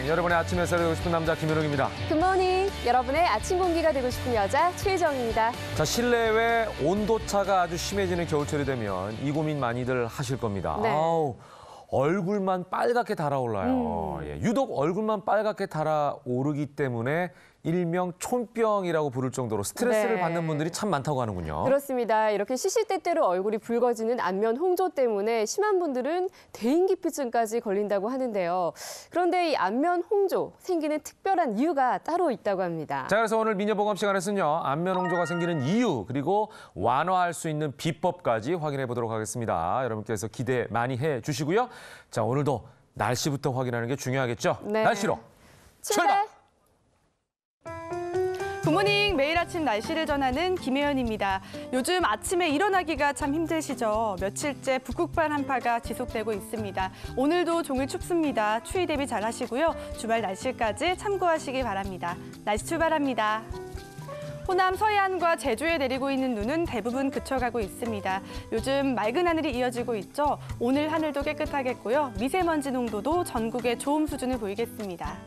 여러분의 아침 햇살이 되고 싶은 남자 김현웅입니다. 굿모닝. 여러분의 아침 공기가 되고 싶은 여자 최희정입니다. 자, 실내외 온도차가 아주 심해지는 겨울철이 되면 이 고민 많이들 하실 겁니다. 네. 아우, 얼굴만 빨갛게 달아올라요. 예, 유독 얼굴만 빨갛게 달아오르기 때문에 일명 촌병이라고 부를 정도로 스트레스를 네. 받는 분들이 참 많다고 하는군요. 그렇습니다. 이렇게 시시때때로 얼굴이 붉어지는 안면 홍조 때문에 심한 분들은 대인기피증까지 걸린다고 하는데요. 그런데 이 안면 홍조 생기는 특별한 이유가 따로 있다고 합니다. 자, 그래서 오늘 미녀보감 시간에서는요, 안면 홍조가 생기는 이유 그리고 완화할 수 있는 비법까지 확인해 보도록 하겠습니다. 여러분께서 기대 많이 해주시고요. 자, 오늘도 날씨부터 확인하는 게 중요하겠죠. 네. 날씨로 출발! 굿모닝, 매일 아침 날씨를 전하는 김혜연입니다. 요즘 아침에 일어나기가 참 힘드시죠? 며칠째 북극발 한파가 지속되고 있습니다. 오늘도 종일 춥습니다. 추위 대비 잘 하시고요. 주말 날씨까지 참고하시기 바랍니다. 날씨 출발합니다. 호남 서해안과 제주에 내리고 있는 눈은 대부분 그쳐가고 있습니다. 요즘 맑은 하늘이 이어지고 있죠. 오늘 하늘도 깨끗하겠고요. 미세먼지 농도도 전국의 좋음 수준을 보이겠습니다.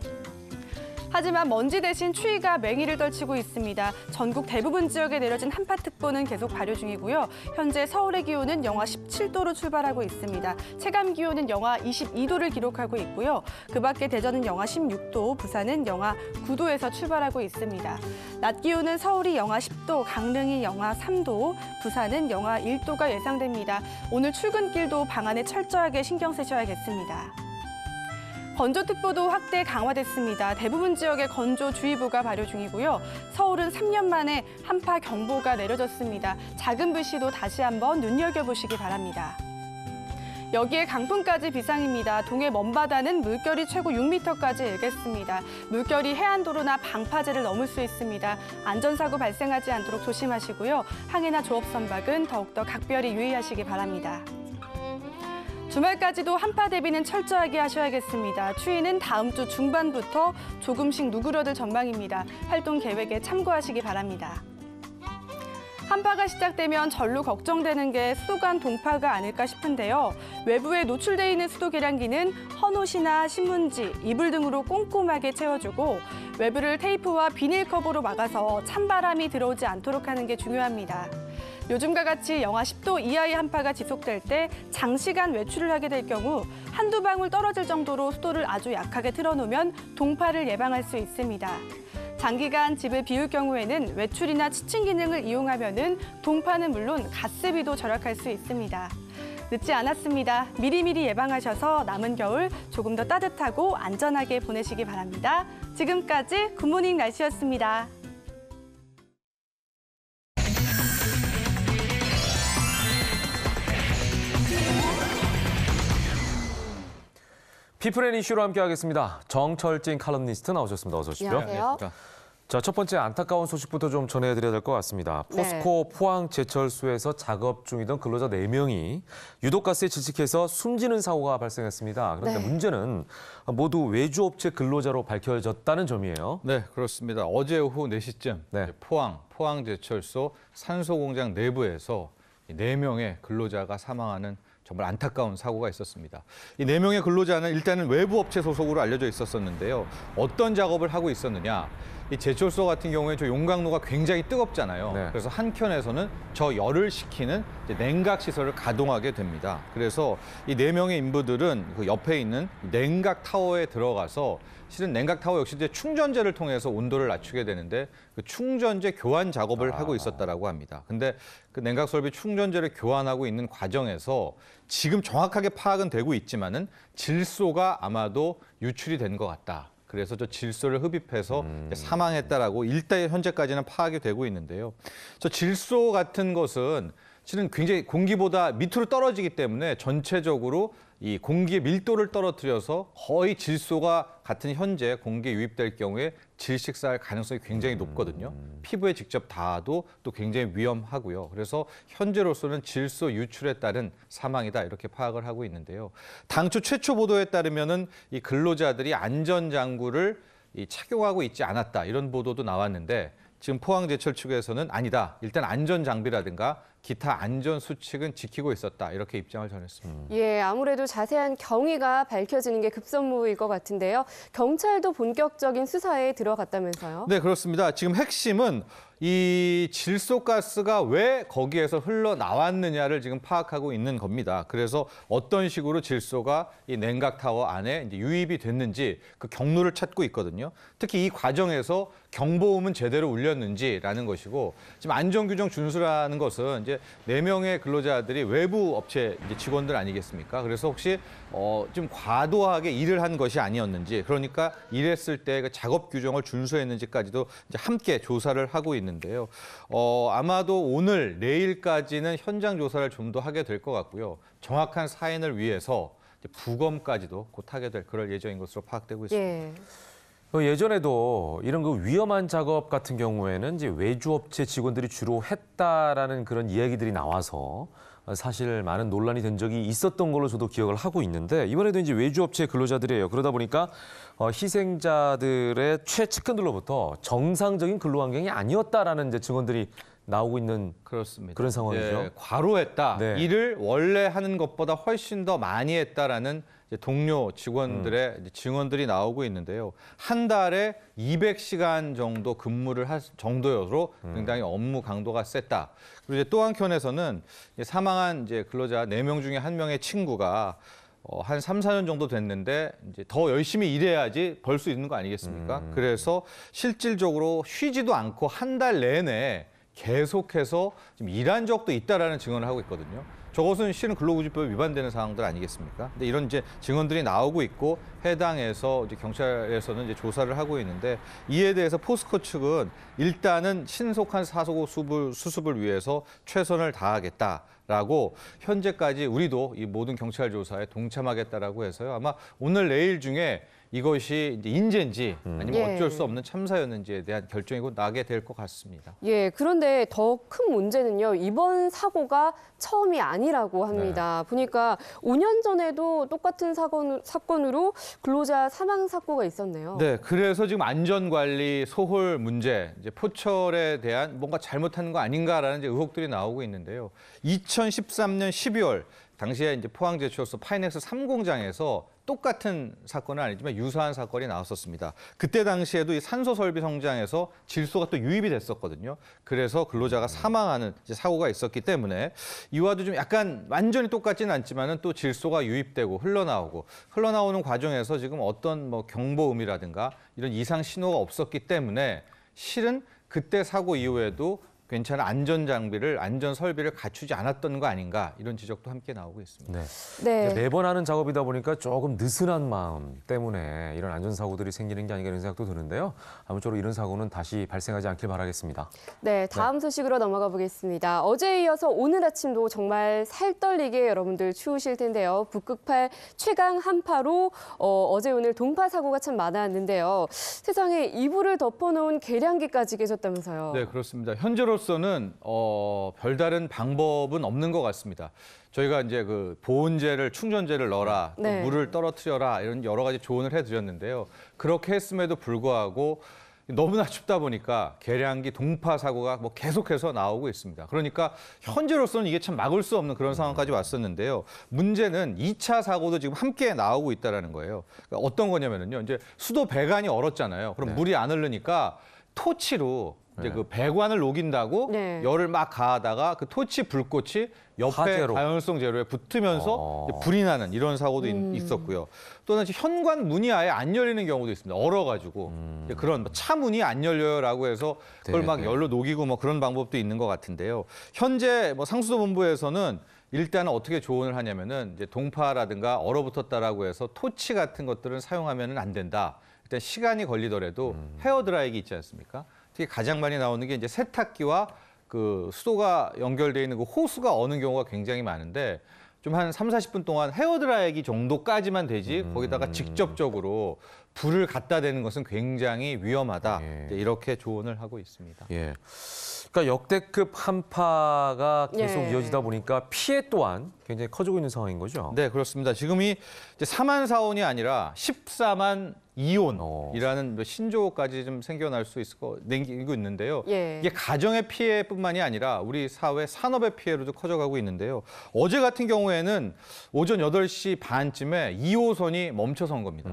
하지만 먼지 대신 추위가 맹위를 떨치고 있습니다. 전국 대부분 지역에 내려진 한파특보는 계속 발효 중이고요. 현재 서울의 기온은 영하 17도로 출발하고 있습니다. 체감 기온은 영하 22도를 기록하고 있고요. 그 밖에 대전은 영하 16도, 부산은 영하 9도에서 출발하고 있습니다. 낮 기온은 서울이 영하 10도, 강릉이 영하 3도, 부산은 영하 1도가 예상됩니다. 오늘 출근길도 방 안에 철저하게 신경 쓰셔야겠습니다. 건조특보도 확대 강화됐습니다. 대부분 지역에 건조주의보가 발효 중이고요. 서울은 3년 만에 한파 경보가 내려졌습니다. 작은 불씨도 다시 한번 눈여겨보시기 바랍니다. 여기에 강풍까지 비상입니다. 동해 먼바다는 물결이 최고 6m까지 일겠습니다. 물결이 해안도로나 방파제를 넘을 수 있습니다. 안전사고 발생하지 않도록 조심하시고요. 항해나 조업 선박은 더욱더 각별히 유의하시기 바랍니다. 주말까지도 한파 대비는 철저하게 하셔야겠습니다. 추위는 다음 주 중반부터 조금씩 누그러들 전망입니다. 활동 계획에 참고하시기 바랍니다. 한파가 시작되면 절로 걱정되는 게 수도관 동파가 아닐까 싶은데요. 외부에 노출돼 있는 수도 계량기는 헌옷이나 신문지, 이불 등으로 꼼꼼하게 채워주고 외부를 테이프와 비닐 커버로 막아서 찬바람이 들어오지 않도록 하는 게 중요합니다. 요즘과 같이 영하 10도 이하의 한파가 지속될 때 장시간 외출을 하게 될 경우 한두 방울 떨어질 정도로 수도를 아주 약하게 틀어놓으면 동파를 예방할 수 있습니다. 장기간 집을 비울 경우에는 외출이나 치침 기능을 이용하면 동파는 물론 가스비도 절약할 수 있습니다. 늦지 않았습니다. 미리미리 예방하셔서 남은 겨울 조금 더 따뜻하고 안전하게 보내시기 바랍니다. 지금까지 굿모닝 날씨였습니다. 피플앤 이슈로 함께하겠습니다. 정철진 칼럼니스트 나오셨습니다. 어서 오십시오. 안녕하세요. 자, 첫 번째 안타까운 소식부터 좀 전해드려야 될 것 같습니다. 포스코 포항제철소에서 작업 중이던 근로자 4명이 유독가스에 질식해서 숨지는 사고가 발생했습니다. 그런데 문제는 모두 외주업체 근로자로 밝혀졌다는 점이에요. 네, 그렇습니다. 어제 오후 4시쯤 포항제철소 산소공장 내부에서 4명의 근로자가 사망하는 정말 안타까운 사고가 있었습니다. 이 4명의 근로자는 일단은 외부 업체 소속으로 알려져 있었는데요. 어떤 작업을 하고 있었느냐? 이 제철소 같은 경우에 저 용광로가 굉장히 뜨겁잖아요. 네. 그래서 한켠에서는 저 열을 식히는 냉각 시설을 가동하게 됩니다. 그래서 이 4명의 인부들은 그 옆에 있는 냉각 타워에 들어가서 실은 냉각 타워 역시 이제 충전재를 통해서 온도를 낮추게 되는데 그 충전재 교환 작업을 하고 있었다라고 합니다. 근데 그 냉각 설비 충전재를 교환하고 있는 과정에서 지금 정확하게 파악은 되고 있지만은 질소가 아마도 유출이 된 것 같다. 그래서 저 질소를 흡입해서 사망했다라고 일단 현재까지는 파악이 되고 있는데요. 저 질소 같은 것은 실은 굉장히 공기보다 밑으로 떨어지기 때문에 전체적으로 이 공기의 밀도를 떨어뜨려서 거의 질소가 같은 현재 공기에 유입될 경우에 질식사할 가능성이 굉장히 높거든요. 피부에 직접 닿아도 또 굉장히 위험하고요. 그래서 현재로서는 질소 유출에 따른 사망이다 이렇게 파악을 하고 있는데요. 당초 최초 보도에 따르면은 이 근로자들이 안전장구를 착용하고 있지 않았다 이런 보도도 나왔는데 지금 포항제철 측에서는 아니다. 일단 안전장비라든가 기타 안전 수칙은 지키고 있었다. 이렇게 입장을 전했습니다. 예, 아무래도 자세한 경위가 밝혀지는 게 급선무일 것 같은데요. 경찰도 본격적인 수사에 들어갔다면서요? 네, 그렇습니다. 지금 핵심은 이 질소가스가 왜 거기에서 흘러나왔느냐를 지금 파악하고 있는 겁니다. 그래서 어떤 식으로 질소가 이 냉각타워 안에 이제 유입이 됐는지 그 경로를 찾고 있거든요. 특히 이 과정에서 경보음은 제대로 울렸는지라는 것이고, 지금 안전규정 준수라는 것은 이제 4명의 근로자들이 외부 업체 이제 직원들 아니겠습니까? 그래서 혹시 좀 과도하게 일을 한 것이 아니었는지, 그러니까 일했을 때 그 작업 규정을 준수했는지까지도 이제 함께 조사를 하고 있는데요. 아마도 오늘 내일까지는 현장 조사를 좀 더 하게 될 것 같고요. 정확한 사인을 위해서 이제 부검까지도 곧 하게 될 그럴 예정인 것으로 파악되고 있습니다. 예. 예전에도 이런 그 위험한 작업 같은 경우에는 이제 외주업체 직원들이 주로 했다라는 그런 이야기들이 나와서 사실 많은 논란이 된 적이 있었던 걸로 저도 기억을 하고 있는데, 이번에도 이제 외주업체 근로자들이에요. 그러다 보니까 희생자들의 최측근들로부터 정상적인 근로 환경이 아니었다라는 이제 증언들이 나오고 있는 그렇습니다. 그런 상황이죠. 예, 과로했다. 네. 일을 원래 하는 것보다 훨씬 더 많이 했다라는 이제 동료 직원들의 이제 증언들이 나오고 있는데요. 한 달에 200시간 정도 근무를 할 정도로 굉장히 업무 강도가 셌다. 그리고 이제 또 한켠에서는 사망한 이제 근로자 4명 중에 1명의 친구가 한 3, 4년 정도 됐는데 이제 더 열심히 일해야지 벌 수 있는 거 아니겠습니까? 그래서 실질적으로 쉬지도 않고 한 달 내내 계속해서 지금 일한 적도 있다라는 증언을 하고 있거든요. 저것은 실은 근로기준법에 위반되는 상황들 아니겠습니까? 근데 이런 이제 증언들이 나오고 있고, 해당해서 이제 경찰에서는 이제 조사를 하고 있는데, 이에 대해서 포스코 측은 일단은 신속한 사고 수습을 위해서 최선을 다하겠다라고, 현재까지 우리도 이 모든 경찰 조사에 동참하겠다라고 해서요. 아마 오늘 내일 중에 이것이 이제 인재인지 아니면 예. 어쩔 수 없는 참사였는지에 대한 결정이 곧 나게 될 것 같습니다. 예, 그런데 더 큰 문제는요, 이번 사고가 처음이 아니라고 합니다. 보니까 5년 전에도 똑같은 사건으로 근로자 사망 사고가 있었네요. 네, 그래서 지금 안전관리 소홀 문제, 이제 포철에 대한 뭔가 잘못한 거 아닌가라는 이제 의혹들이 나오고 있는데요. 2013년 12월 당시에 이제 포항제철소 파이넥스 3공장에서 똑같은 사건은 아니지만 유사한 사건이 나왔었습니다. 그때 당시에도 이 산소 설비 성장에서 질소가 또 유입이 됐었거든요. 그래서 근로자가 사망하는 이제 사고가 있었기 때문에 이와도 좀 약간 완전히 똑같지는 않지만은 또 질소가 유입되고 흘러나오는 과정에서 지금 어떤 뭐 경보음이라든가 이런 이상 신호가 없었기 때문에 실은 그때 사고 이후에도 괜찮은 안전 장비를, 안전 설비를 갖추지 않았던 거 아닌가, 이런 지적도 함께 나오고 있습니다. 네. 매번 하는 작업이다 보니까 조금 느슨한 마음 때문에 이런 안전사고들이 생기는 게 아닌가 이런 생각도 드는데요. 아무쪼록 이런 사고는 다시 발생하지 않길 바라겠습니다. 네, 다음 소식으로 넘어가 보겠습니다. 어제에 이어서 오늘 아침도 정말 살떨리게 여러분들 추우실 텐데요. 북극팔 최강 한파로 어제 오늘 동파 사고가 참 많았는데요. 세상에 이불을 덮어놓은 계량기까지 깨졌다면서요. 네, 그렇습니다. 현재로서는 별다른 방법은 없는 것 같습니다. 저희가 이제 그 보온재를, 충전재를 넣어라, 또 네. 물을 떨어뜨려라, 이런 여러 가지 조언을 해드렸는데요. 그렇게 했음에도 불구하고 너무나 춥다 보니까 계량기 동파 사고가 뭐 계속해서 나오고 있습니다. 그러니까 현재로서는 이게 참 막을 수 없는 그런 상황까지 왔었는데요. 문제는 2차 사고도 지금 함께 나오고 있다는 거예요. 그러니까 어떤 거냐면요. 이제 수도 배관이 얼었잖아요. 그럼 물이 안 흐르니까 토치로 이제 그 배관을 녹인다고 네. 열을 막 가하다가 그 토치 불꽃이 옆에 화재로. 다연성 재료에 붙으면서 이제 불이 나는 이런 사고도 있었고요. 또는 현관 문이 아예 안 열리는 경우도 있습니다. 얼어가지고 이제 그런 뭐차 문이 안 열려요라고 해서 그걸 막 네. 열로 녹이고 뭐 그런 방법도 있는 것 같은데요. 현재 뭐 상수도본부에서는 일단은 어떻게 조언을 하냐면은 이제 동파라든가 얼어붙었다라고 해서 토치 같은 것들은 사용하면은 안 된다. 일단 시간이 걸리더라도 헤어드라이기 있지 않습니까? 특히 가장 많이 나오는 게 이제 세탁기와 그 수도가 연결되어 있는 그 호수가 어는 경우가 굉장히 많은데, 좀 한 3, 40분 동안 헤어드라이기 정도까지만 되지 거기다가 직접적으로 불을 갖다 대는 것은 굉장히 위험하다. 예. 이제 이렇게 조언을 하고 있습니다. 예. 그러니까 역대급 한파가 계속 예. 이어지다 보니까 피해 또한 굉장히 커지고 있는 상황인 거죠. 네, 그렇습니다. 지금이 이제 4만 사원이 아니라 14만 이온이라는 신조어까지 좀 생겨날 수 생기고 있는데요. 예. 이게 가정의 피해뿐만이 아니라 우리 사회 산업의 피해로도 커져가고 있는데요. 어제 같은 경우에는 오전 8시 반쯤에 2호선이 멈춰선 겁니다.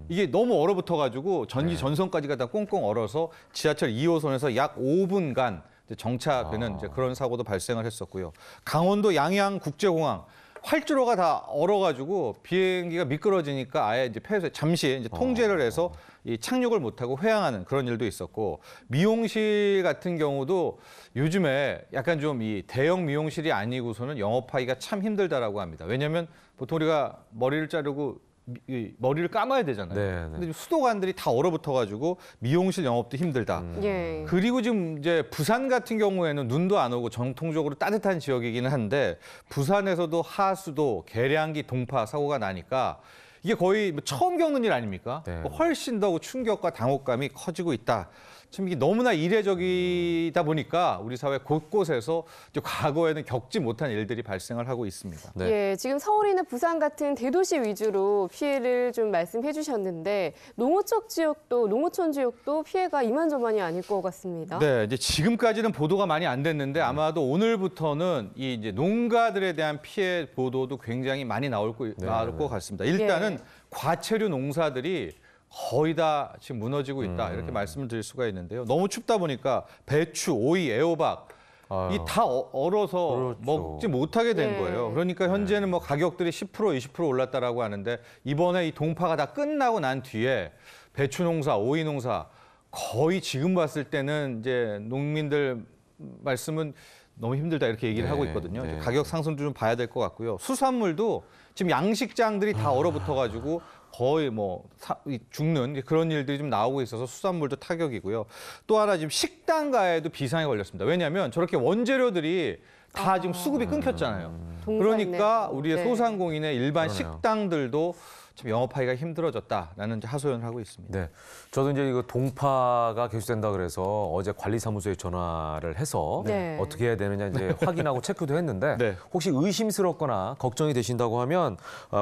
이게 너무 얼어붙어가지고 전선까지가 다 꽁꽁 얼어서 지하철 2호선에서 약 5분간 정차되는 이제 그런 사고도 발생을 했었고요. 강원도 양양국제공항 활주로가 다 얼어가지고 비행기가 미끄러지니까 아예 이제 폐쇄 잠시 이제 통제를 해서 이 착륙을 못하고 회항하는 그런 일도 있었고, 미용실 같은 경우도 요즘에 약간 좀 이 대형 미용실이 아니고서는 영업하기가 참 힘들다라고 합니다. 왜냐하면 보통 우리가 머리를 자르고 머리를 감아야 되잖아요. 네, 네. 근데 수도관들이 다 얼어붙어가지고 미용실 영업도 힘들다. 예. 그리고 지금 이제 부산 같은 경우에는 눈도 안 오고 전통적으로 따뜻한 지역이기는 한데 부산에서도 하수도, 계량기 동파 사고가 나니까 이게 거의 처음 겪는 일 아닙니까? 네. 훨씬 더 충격과 당혹감이 커지고 있다. 참 이게 너무나 이례적이다 보니까 우리 사회 곳곳에서 이제 과거에는 겪지 못한 일들이 발생을 하고 있습니다. 네. 예, 지금 서울이나 부산 같은 대도시 위주로 피해를 좀 말씀해 주셨는데 농어촌 지역도 피해가 이만저만이 아닐 것 같습니다. 네, 이제 지금까지는 보도가 많이 안 됐는데 아마도 오늘부터는 이 이제 농가들에 대한 피해 보도도 굉장히 많이 나올 것 같습니다. 일단은 과체류 농사들이 거의 다 지금 무너지고 있다 이렇게 말씀을 드릴 수가 있는데요. 너무 춥다 보니까 배추, 오이, 애호박 이 다 얼어서 그렇죠. 먹지 못하게 된 네. 거예요. 그러니까 현재는 뭐 가격들이 10%, 20% 올랐다라고 하는데 이번에 이 동파가 다 끝나고 난 뒤에 배추 농사, 오이 농사 거의 지금 봤을 때는 이제 농민들 말씀은 너무 힘들다 이렇게 얘기를 하고 있거든요. 네. 가격 상승도 좀 봐야 될 것 같고요. 수산물도 지금 양식장들이 다 얼어붙어가지고 거의 뭐 죽는 그런 일들이 좀 나오고 있어서 수산물도 타격이고요. 또 하나 지금 식당가에도 비상이 걸렸습니다. 왜냐하면 저렇게 원재료들이 다 지금 수급이 끊겼잖아요. 그러니까 우리의 네. 소상공인의 일반 그러네요. 식당들도 참 영업하기가 힘들어졌다라는 이제 하소연을 하고 있습니다. 네, 저도 이제 이거 동파가 개시된다 그래서 어제 관리사무소에 전화를 해서 네. 어떻게 해야 되느냐 이제 확인하고 체크도 했는데 네. 혹시 의심스럽거나 걱정이 되신다고 하면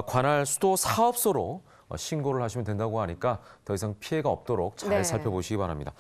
관할 수도 사업소로 신고를 하시면 된다고 하니까 더 이상 피해가 없도록 잘 네. 살펴보시기 바랍니다.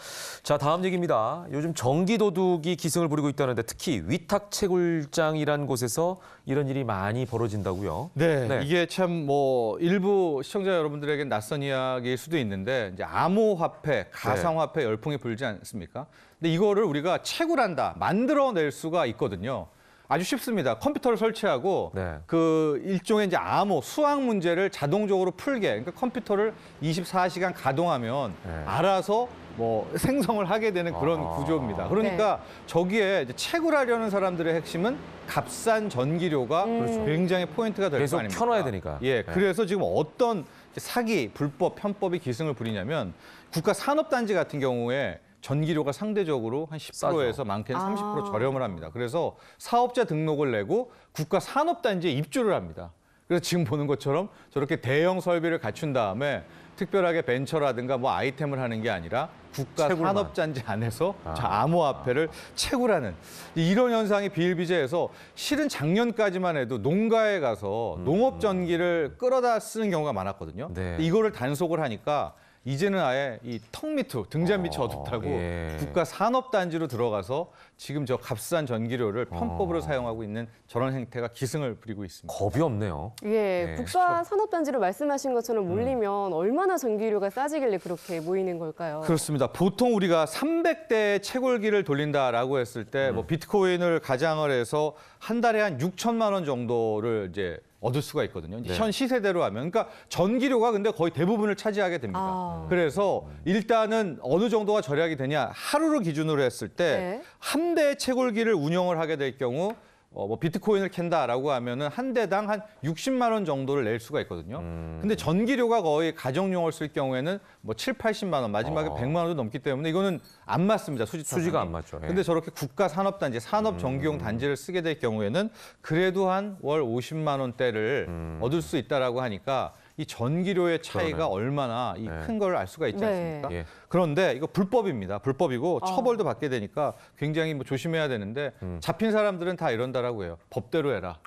자, 다음 얘기입니다. 요즘 전기 도둑이 기승을 부리고 있다는데 특히 위탁 채굴장이라는 곳에서 이런 일이 많이 벌어진다고요. 네, 네. 이게 참 뭐 일부 시청자 여러분들에겐 낯선 이야기일 수도 있는데 이제 암호화폐, 가상화폐 열풍이 불지 않습니까? 근데 이거를 우리가 채굴한다, 만들어낼 수가 있거든요. 아주 쉽습니다. 컴퓨터를 설치하고 네. 그 일종의 이제 암호, 수학 문제를 자동적으로 풀게. 그러니까 컴퓨터를 24시간 가동하면 네. 알아서 뭐 생성을 하게 되는 그런 구조입니다. 그러니까 저기에 이제 채굴하려는 사람들의 핵심은 값싼 전기료가 굉장히 포인트가 될 거 계속 아닙니까? 켜놔야 되니까. 예, 네. 그래서 지금 어떤 사기, 불법, 편법이 기승을 부리냐면 국가산업단지 같은 경우에 전기료가 상대적으로 한 10%에서 많게는 30% 저렴을 합니다. 그래서 사업자 등록을 내고 국가산업단지에 입주를 합니다. 그래서 지금 보는 것처럼 저렇게 대형 설비를 갖춘 다음에 특별하게 벤처라든가 뭐 아이템을 하는 게 아니라 국가산업단지 안에서 저 암호화폐를 채굴하는 이런 현상이 비일비재해서 실은 작년까지만 해도 농가에 가서 농업 전기를 끌어다 쓰는 경우가 많았거든요. 네. 이거를 단속을 하니까 이제는 아예 이 턱 밑으로 등잔 밑이 어둡다고 예. 국가 산업단지로 들어가서 지금 저 값싼 전기료를 편법으로 사용하고 있는 저런 행태가 기승을 부리고 있습니다. 겁이 없네요. 예, 네, 국가 산업단지로 말씀하신 것처럼 몰리면 얼마나 전기료가 싸지길래 그렇게 모이는 걸까요? 그렇습니다. 보통 우리가 300대 채굴기를 돌린다라고 했을 때 뭐 비트코인을 가장을 해서 한 달에 한 6천만 원 정도를 이제 얻을 수가 있거든요. 이제 네. 현 시세대로 하면. 그러니까 전기료가 근데 거의 대부분을 차지하게 됩니다. 그래서 일단은 어느 정도가 절약이 되냐. 하루를 기준으로 했을 때 한 대 채굴기를 운영을 하게 될 경우 뭐 비트코인을 캔다라고 하면은 한 대당 한 60만 원 정도를 낼 수가 있거든요. 근데 전기료가 거의 가정용을 쓸 경우에는 뭐 7, 80만 원, 마지막에 100만 원도 넘기 때문에 이거는 안 맞습니다. 수지가 안 맞죠. 예. 근데 저렇게 국가 산업단지, 산업 전기용 단지를 쓰게 될 경우에는 그래도 한 월 50만 원대를 얻을 수 있다라고 하니까 이 전기료의 차이가 그러네. 얼마나 큰 걸 알 수가 있지 네. 않습니까? 예. 그런데 이거 불법입니다. 불법이고 처벌도 받게 되니까 굉장히 뭐 조심해야 되는데 잡힌 사람들은 다 이런다라고 해요. 법대로 해라.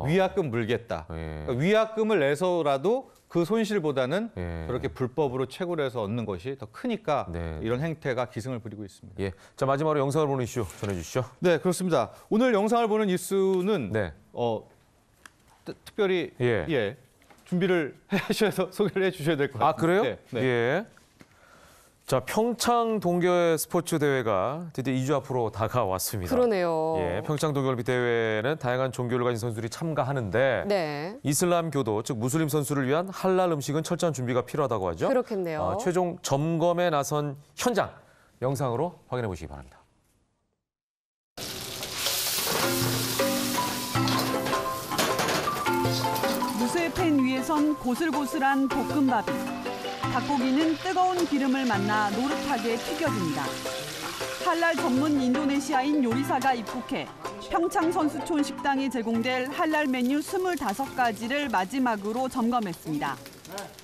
위약금 물겠다. 예. 그러니까 위약금을 내서라도 그 손실보다는 예. 그렇게 불법으로 채굴 해서 얻는 것이 더 크니까 네. 이런 행태가 기승을 부리고 있습니다. 예. 자, 마지막으로 영상을 보는 이슈 전해주시죠. 네, 그렇습니다. 오늘 영상을 보는 이슈는 네. 특별히 예. 준비를 하셔서 소개를 해주셔야 될 것 같아요. 아, 그래요? 네. 예. 자, 평창 동계 스포츠 대회가 드디어 2주 앞으로 다가왔습니다. 그러네요. 예, 평창 동계올림픽 대회는 다양한 종교를 가진 선수들이 참가하는데 네. 이슬람 교도, 즉 무슬림 선수를 위한 할랄 음식은 철저한 준비가 필요하다고 하죠. 그렇겠네요. 최종 점검에 나선 현장 영상으로 확인해 보시기 바랍니다. 무쇠팬 위에선 고슬고슬한 볶음밥이, 닭고기는 뜨거운 기름을 만나 노릇하게 튀겨집니다. 할랄 전문 인도네시아인 요리사가 입국해 평창 선수촌 식당에 제공될 할랄 메뉴 25가지를 마지막으로 점검했습니다.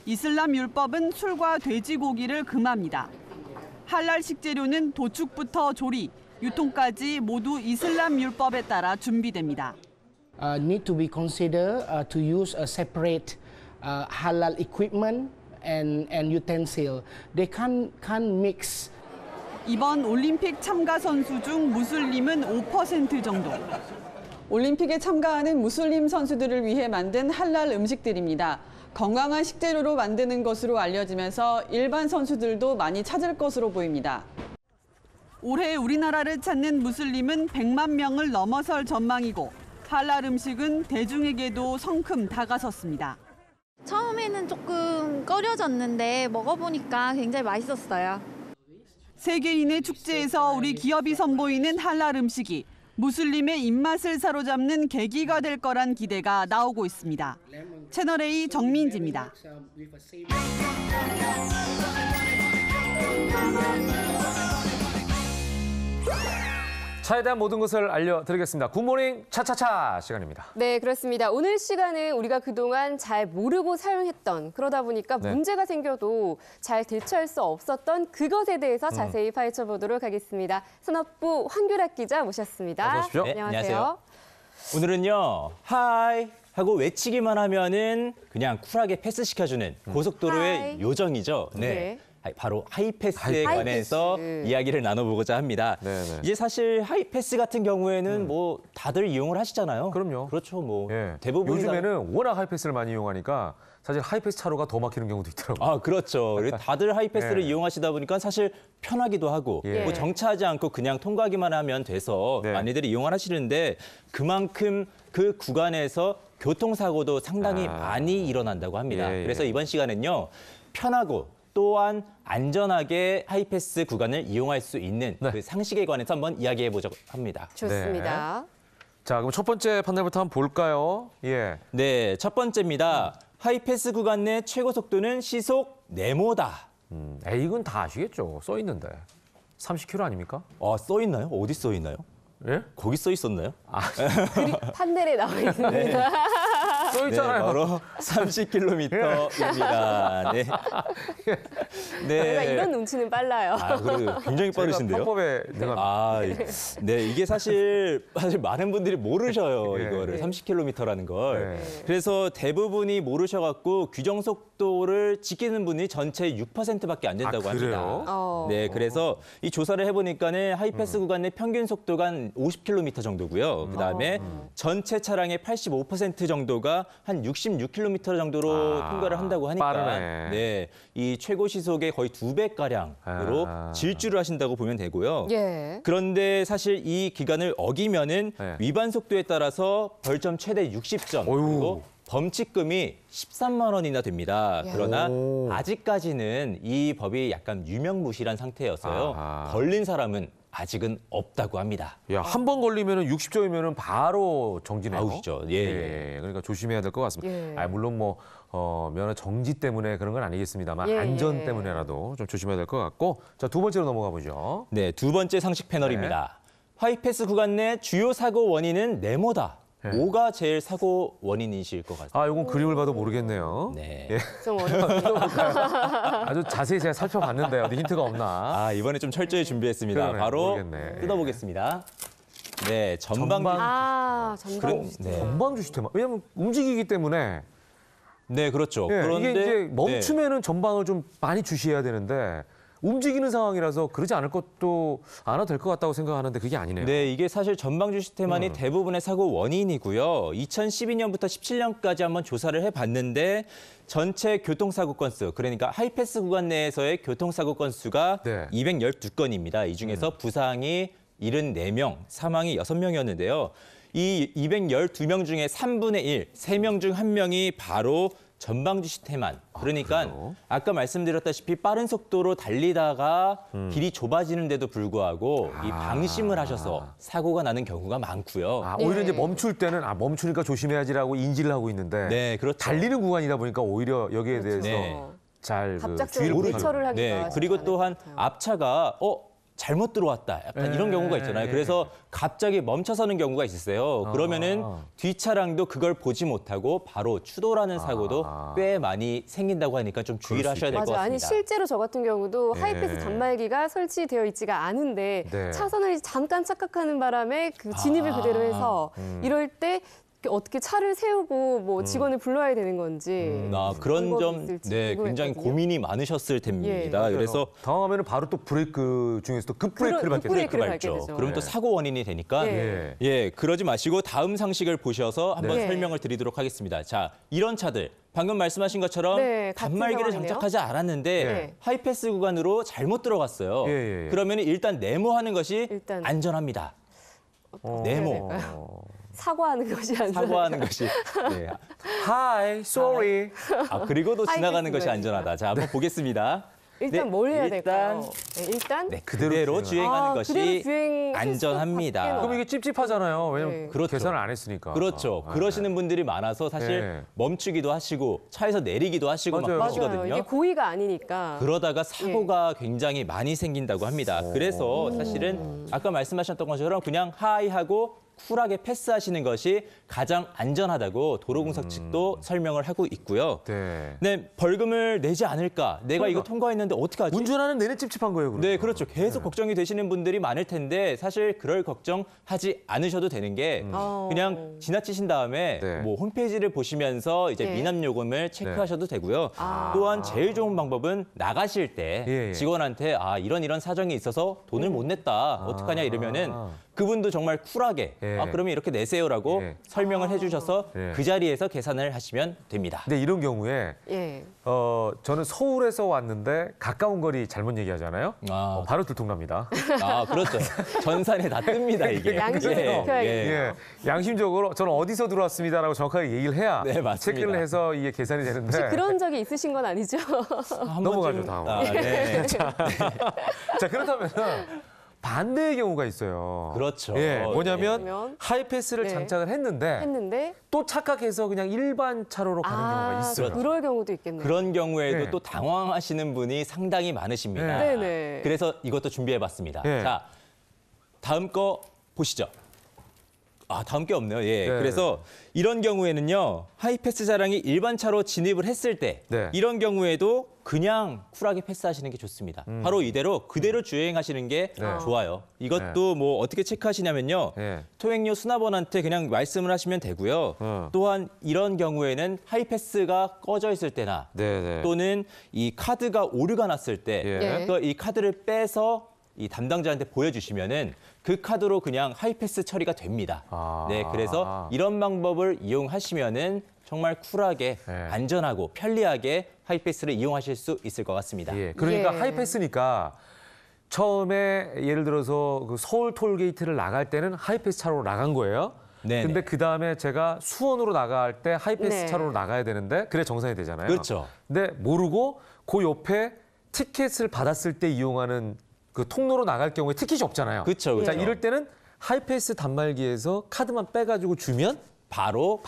이슬람 율법은 술과 돼지고기를 금합니다. 할랄 식재료는 도축부터 조리, 유통까지 모두 이슬람 율법에 따라 준비됩니다. Need to be considered to use a separate halal equipment and utensil. They can't mix. 이번 올림픽 참가 선수 중 무슬림은 5% 정도. 올림픽에 참가하는 무슬림 선수들을 위해 만든 할랄 음식들입니다. 건강한 식재료로 만드는 것으로 알려지면서 일반 선수들도 많이 찾을 것으로 보입니다. 올해 우리나라를 찾는 무슬림은 100만 명을 넘어설 전망이고 할랄 음식은 대중에게도 성큼 다가섰습니다. 처음에는 조금 꺼려졌는데 먹어보니까 굉장히 맛있었어요. 세계인의 축제에서 우리 기업이 선보이는 할랄 음식이 무슬림의 입맛을 사로잡는 계기가 될 거란 기대가 나오고 있습니다. 채널A 정민지입니다. 차에 대한 모든 것을 알려드리겠습니다. 굿모닝 차차차 시간입니다. 네, 그렇습니다. 오늘 시간은 우리가 그동안 잘 모르고 사용했던, 그러다 보니까 네. 문제가 생겨도 잘 대처할 수 없었던 그것에 대해서 자세히 파헤쳐 보도록 하겠습니다. 산업부 황규락 기자 모셨습니다. 어서 오십시오. 네, 안녕하세요. 오늘은요, 하이 하고 외치기만 하면은 그냥 쿨하게 패스시켜주는 고속도로의 하이. 요정이죠. 네. 바로 하이패스에 하이패스. 관해서 이야기를 나눠보고자 합니다. 네네. 이제 사실 하이패스 같은 경우에는 뭐 다들 이용을 하시잖아요. 그럼요. 그렇죠. 뭐 예. 대부분이 요즘에는 워낙 하이패스를 많이 이용하니까 사실 하이패스 차로가 더 막히는 경우도 있더라고요. 아, 그렇죠. 그리고 다들 하이패스를 예. 이용하시다 보니까 사실 편하기도 하고 예. 뭐 정차하지 않고 그냥 통과하기만 하면 돼서 네. 많이들이 이용을 하시는데 그만큼 그 구간에서 교통사고도 상당히 많이 일어난다고 합니다. 예, 예. 그래서 이번 시간은요, 편하고 또한 안전하게 하이패스 구간을 이용할 수 있는 네. 그 상식에 관해서 한번 이야기해 보자고 합니다. 좋습니다. 자, 그럼 첫 번째 판넬부터 한번 볼까요? 예. 네, 첫 번째입니다. 하이패스 구간 내 최고 속도는 시속 네모다. 이건 다 아시겠죠? 써 있는데. 30km 아닙니까? 써 있나요? 어디 써 있나요? 예? 거기 써 있었나요? 판넬에 나와 있습니다. 써 있잖아요. 네, 바로 30km입니다. 네. 제가 이런 눈치는 빨라요. 그래도 굉장히 빠르신데요? 편법에 내가 네, 이게 사실 많은 분들이 모르셔요, 예. 이거를. 30km라는 걸. 예. 그래서 대부분이 모르셔갖고 규정 속도를 지키는 분이 전체 6%밖에 안 된다고 그래요? 합니다. 네, 그래서 이 조사를 해보니까는 하이패스 구간 내 평균 속도가 한 50km 정도고요. 그다음에 전체 차량의 85% 정도가 한 66km 정도로 통과를 한다고 하니까 빠르네. 네, 이 최고 시속의 거의 2배가량으로 질주를 하신다고 보면 되고요. 예. 그런데 사실 이 기간을 어기면은 네. 위반 속도에 따라서 벌점 최대 60점 어휴. 그리고 범칙금이 13만 원이나 됩니다. 그러나 오. 아직까지는 이 법이 약간 유명무실한 상태여서요. 아하. 걸린 사람은 아직은 없다고 합니다. 야, 한 번 걸리면은 60점이면은 바로 정지네요. 아웃이죠. 예. 그러니까 조심해야 될 것 같습니다. 예. 물론 뭐 면허 정지 때문에 그런 건 아니겠습니다만 예. 안전 때문에라도 좀 조심해야 될 것 같고, 자, 두 번째로 넘어가 보죠. 네, 두 번째 상식 패널입니다. 하이패스 구간 내 주요 사고 원인은 네모다. 뭐가 제일 사고 원인이실 것 같아요? 아, 이건 그림을 봐도 모르겠네요. 네. 예. 좀 어렵습니다. 아주 자세히 제가 살펴봤는데 어디 힌트가 없나? 아, 이번에 좀 철저히 준비했습니다. 그러네, 바로 모르겠네. 뜯어보겠습니다. 네, 전방. 아, 전방. 그럼, 네. 전방 주시테마. 왜냐면 움직이기 때문에. 네, 그렇죠. 예, 그런데 이게 이제 네. 멈추면은 전방을 좀 많이 주시해야 되는데 움직이는 상황이라서 그러지 않을 것도 안 해도 될 것 같다고 생각하는데 그게 아니네요. 네, 이게 사실 전방주 시스템안이 대부분의 사고 원인이고요. 2012년부터 17년까지 한번 조사를 해봤는데 전체 교통사고 건수, 그러니까 하이패스 구간 내에서의 교통사고 건수가 네. 212건입니다. 이 중에서 부상이 74명, 사망이 6명이었는데요. 이 212명 중에 3분의 1, 3명 중 1명이 바로 전방주 시스템안. 그러니까 아까 말씀드렸다시피 빠른 속도로 달리다가 길이 좁아지는데도 불구하고 이 방심을 하셔서 사고가 나는 경우가 많고요. 아, 오히려 네. 이제 멈출 때는 멈추니까 조심해야지라고 인지를 하고 있는데 네, 그렇죠. 달리는 구간이다 보니까 오히려 여기에 그렇죠. 대해서 네. 잘 갑작스러운 주의를 대처를 하기가 네, 그리고 쉽지 또한 않을 것 같아요. 앞차가 잘못 들어왔다. 약간 이런 경우가 있잖아요. 그래서 갑자기 멈춰서는 경우가 있어요. 그러면은 뒷차량도 그걸 보지 못하고 바로 추돌하는 사고도 꽤 많이 생긴다고 하니까 좀 주의를 하셔야 될 것 맞아요. 같습니다. 아니 실제로 저 같은 경우도 네. 하이패스 단말기가 설치되어 있지가 않은데 네. 차선을 잠깐 착각하는 바람에 그 진입을 그대로 해서 이럴 때 어떻게 차를 세우고 뭐 직원을 불러야 되는 건지 그런 방법이 점, 있을지 네, 굉장히 궁금했거든요. 고민이 많으셨을 텐입니다. 그래서 당황하면은 바로 또 브레이크 중에서 또 급브레이크를 밟게 돼요. 급브레이크를 밟게 밟죠. 되죠. 그럼 또 사고 원인이 되니까 예. 예, 그러지 마시고 다음 상식을 보셔서 한번 네. 설명을 드리도록 하겠습니다. 자, 이런 차들 방금 말씀하신 것처럼 네, 같은 단말기를 상황이네요. 장착하지 않았는데 네. 하이패스 구간으로 잘못 들어갔어요. 예. 그러면 일단 네모하는 것이 일단 안전합니다. 네모. 사과하는 것이 아니라 사고하는 것이. 네. Hi, sorry. 그리고도 지나가는 하이패스가 것이 안전하다. 자, 한번 보겠습니다. 일단 네, 뭘 해야 일단, 될까요? 네, 일단 네, 그대로 주행하는 것이 그대로 주행할 안전합니다. 수밖에 그럼 이게 찝찝하잖아요. 왜냐면 네. 그렇죠. 계산을 안 했으니까. 그렇죠. 그러시는 분들이 많아서 사실 네. 멈추기도 하시고 차에서 내리기도 하시고 맞아요. 막 맞아요. 그러시거든요. 이게 고의가 아니니까. 그러다가 사고가 굉장히 많이 생긴다고 합니다. 그래서 사실은 아까 말씀하셨던 것처럼 그냥 하이하고 쿨하게 패스하시는 것이 가장 안전하다고 도로공사 측도 설명을 하고 있고요. 네. 네, 벌금을 내지 않을까? 내가 이거 통과했는데 어떡하지? 운전하는 내내 찝찝한 거예요. 그러면. 네, 그렇죠. 계속 걱정이 되시는 분들이 많을 텐데 사실 그럴 걱정하지 않으셔도 되는 게 그냥 지나치신 다음에 네. 뭐 홈페이지를 보시면서 이제 네. 미납 요금을 체크하셔도 되고요. 아. 또한 제일 좋은 방법은 나가실 때 예. 직원한테 이런 사정이 있어서 돈을 못 냈다. 어떡하냐 이러면은 그분도 정말 쿨하게 예. 그러면 이렇게 내세요라고 예. 설명을 해주셔서 예. 그 자리에서 계산을 하시면 됩니다. 근데 이런 경우에 예. 저는 서울에서 왔는데 가까운 거리 잘못 얘기하잖아요. 아. 바로 들통납니다. 그렇죠. 전산에 다 뜹니다 이게. 양심을 지켜야겠네요. 예, 양심적으로 저는 어디서 들어왔습니다라고 정확하게 얘기를 해야 네, 맞습니다. 체크를 해서 이게 계산이 되는데. 혹시 그런 적이 있으신 건 아니죠? 한 넘어가죠, 번쯤- 다음. 네. 자, 그렇다면 반대의 경우가 있어요. 그렇죠. 예, 뭐냐면 그러면? 하이패스를 네. 장착을 했는데 했는데 또 착각해서 그냥 일반 차로로 가는 경우가 있어요. 그럴 경우도 있겠네요. 그런 경우에도 네. 또 당황하시는 분이 상당히 많으십니다. 네. 네네. 그래서 이것도 준비해봤습니다. 네. 자, 다음 거 보시죠. 다음 게 없네요. 예. 네. 그래서 이런 경우에는요, 하이패스 차량이 일반 차로 진입을 했을 때, 네. 이런 경우에도 그냥 쿨하게 패스하시는 게 좋습니다. 바로 이대로 그대로 주행하시는 게 네. 좋아요. 이것도 뭐 어떻게 체크하시냐면요, 네. 토행료 수납원한테 그냥 말씀을 하시면 되고요. 또한 이런 경우에는 하이패스가 꺼져 있을 때나 네. 또는 이 카드가 오류가 났을 때, 예. 이 카드를 빼서 이 담당자한테 보여주시면은 그 카드로 그냥 하이패스 처리가 됩니다. 네, 그래서 이런 방법을 이용하시면은 정말 쿨하게, 네. 안전하고 편리하게 하이패스를 이용하실 수 있을 것 같습니다. 예, 그러니까 예. 하이패스니까 처음에 예를 들어서 그 서울 톨게이트를 나갈 때는 하이패스 차로로 나간 거예요. 네네. 근데 그 다음에 제가 수원으로 나갈 때 하이패스 네. 차로로 나가야 되는데 그래 정상이 되잖아요. 그렇죠. 근데 모르고 그 옆에 티켓을 받았을 때 이용하는 그 통로로 나갈 경우에 티켓이 없잖아요. 그렇죠. 자, 이럴 때는 하이패스 단말기에서 카드만 빼가지고 주면 바로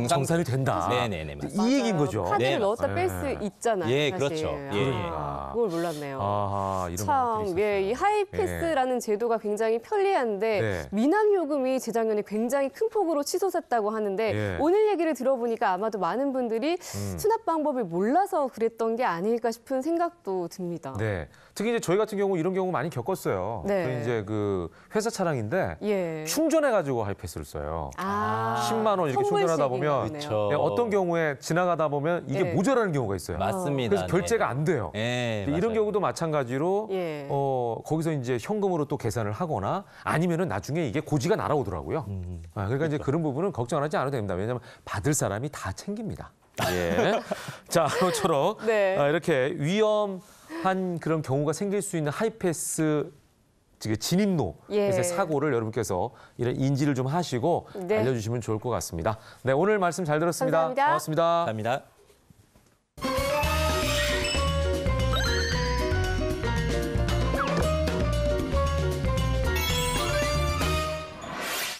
정산이 된다. 네네네. 맞습니다. 이 얘기인 거죠. 카드를 네, 넣었다 뺄 맞습니다. 수 있잖아요. 예, 사실. 그렇죠. 예. 그러니까. 그걸 몰랐네요. 아하, 이런 참, 것들이 예, 이 있었어요. 하이패스라는 제도가 굉장히 편리한데 네. 미납 요금이 재작년에 굉장히 큰 폭으로 치솟았다고 하는데 예. 오늘 얘기를 들어보니까 아마도 많은 분들이 수납 방법을 몰라서 그랬던 게 아닐까 싶은 생각도 듭니다. 네. 특히 이제 저희 같은 경우 이런 경우 많이 겪었어요. 네. 저희 이제 그 회사 차량인데 예. 충전해가지고 하이패스를 써요. 10만 원 이렇게 충전하다 보면 그렇죠. 네, 어떤 경우에 지나가다 보면 이게 네. 모자라는 경우가 있어요. 맞습니다. 그래서 결제가 안 돼요. 네, 이런 맞아요. 경우도 마찬가지로 예. 거기서 이제 현금으로 또 계산을 하거나 아니면은 나중에 이게 고지가 날아오더라고요. 그러니까 이제 그런 부분은 걱정하지 않아도 됩니다. 왜냐하면 받을 사람이 다 챙깁니다. 예. 자, 아무쪼록 네. 이렇게 위험한 그런 경우가 생길 수 있는 하이패스 진입로에서의 예. 사고를 여러분께서 이런 인지를 좀 하시고 네. 알려주시면 좋을 것 같습니다. 네, 오늘 말씀 잘 들었습니다. 감사합니다. 고맙습니다. 감사합니다.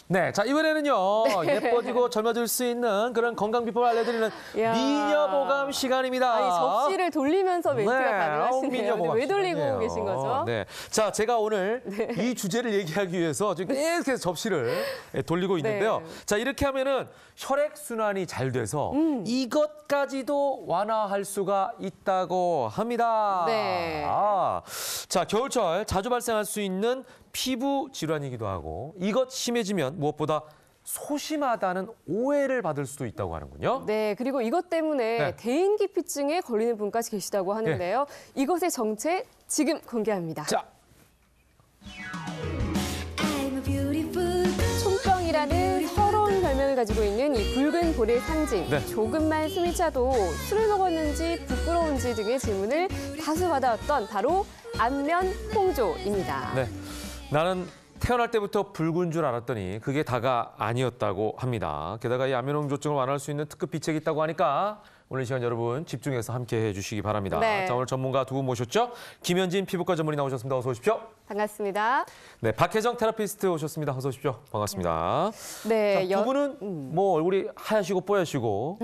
네, 자 이번에는요 예뻐지고 젊어질 수 있는 그런 건강 비법을 알려드리는 이야. 미녀 보감 시간입니다. 아니, 접시를 돌리면서 멘트가 가능하시네요. 미녀 근데 보감 왜 돌리고 시간이에요. 계신 거죠? 네, 자 제가 오늘 이 주제를 얘기하기 위해서 지금 계속해서 접시를 돌리고 있는데요. 네. 자 이렇게 하면은 혈액 순환이 잘 돼서 이것까지도 완화할 수가 있다고 합니다. 네. 자 겨울철 자주 발생할 수 있는 피부 질환이기도 하고 이것 심해지면 무엇보다 소심하다는 오해를 받을 수도 있다고 하는군요. 네, 그리고 이것 때문에 네. 대인기피증에 걸리는 분까지 계시다고 하는데요. 이것의 정체 지금 공개합니다. 자, 촌병이라는 서러운 별명을 가지고 있는 이 붉은 볼의 상징. 네. 조금만 숨이 차도 술을 먹었는지 부끄러운지 등의 질문을 다수 받아왔던 바로 안면 홍조입니다. 네. 나는 태어날 때부터 붉은 줄 알았더니 그게 다가 아니었다고 합니다. 게다가 이 안면홍조증을 완화할 수 있는 특급 비책이 있다고 하니까 오늘 이 시간 여러분 집중해서 함께 해주시기 바랍니다. 네. 자 오늘 전문가 두 분 모셨죠? 김현진 피부과 전문의 나오셨습니다. 어서 오십시오. 반갑습니다. 네, 박혜정 테라피스트 오셨습니다. 어서 오십시오. 반갑습니다. 네, 자, 두 분은 뭐 얼굴이 하얗시고 뽀얗시고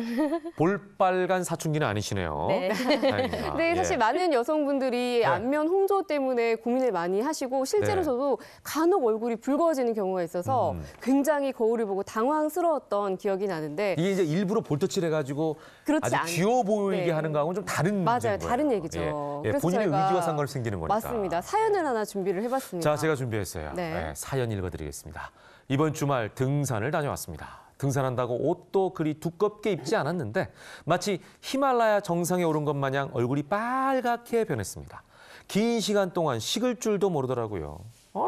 볼빨간 사춘기는 아니시네요. 네. 다행입니다. 네, 사실 예. 많은 여성분들이 안면 홍조 때문에 고민을 많이 하시고 실제로 네. 저도 간혹 얼굴이 붉어지는 경우가 있어서 굉장히 거울을 보고 당황스러웠던 기억이 나는데 이게 이제 일부러 볼터치를 해가지고 그렇지 아주 귀여워 보이게 네. 하는 거하고는 좀 다른 맞아요, 문제인 거예요. 다른 얘기죠. 예. 예, 그래서 본인의 저희가 의지와 상관없이 생기는 거니까. 맞습니다. 사연을 하나 준비를 해봤습니다. 자, 제가 준비했어요. 네. 네, 사연 읽어드리겠습니다. 이번 주말 등산을 다녀왔습니다. 등산한다고 옷도 그리 두껍게 입지 않았는데 마치 히말라야 정상에 오른 것 마냥 얼굴이 빨갛게 변했습니다. 긴 시간 동안 식을 줄도 모르더라고요.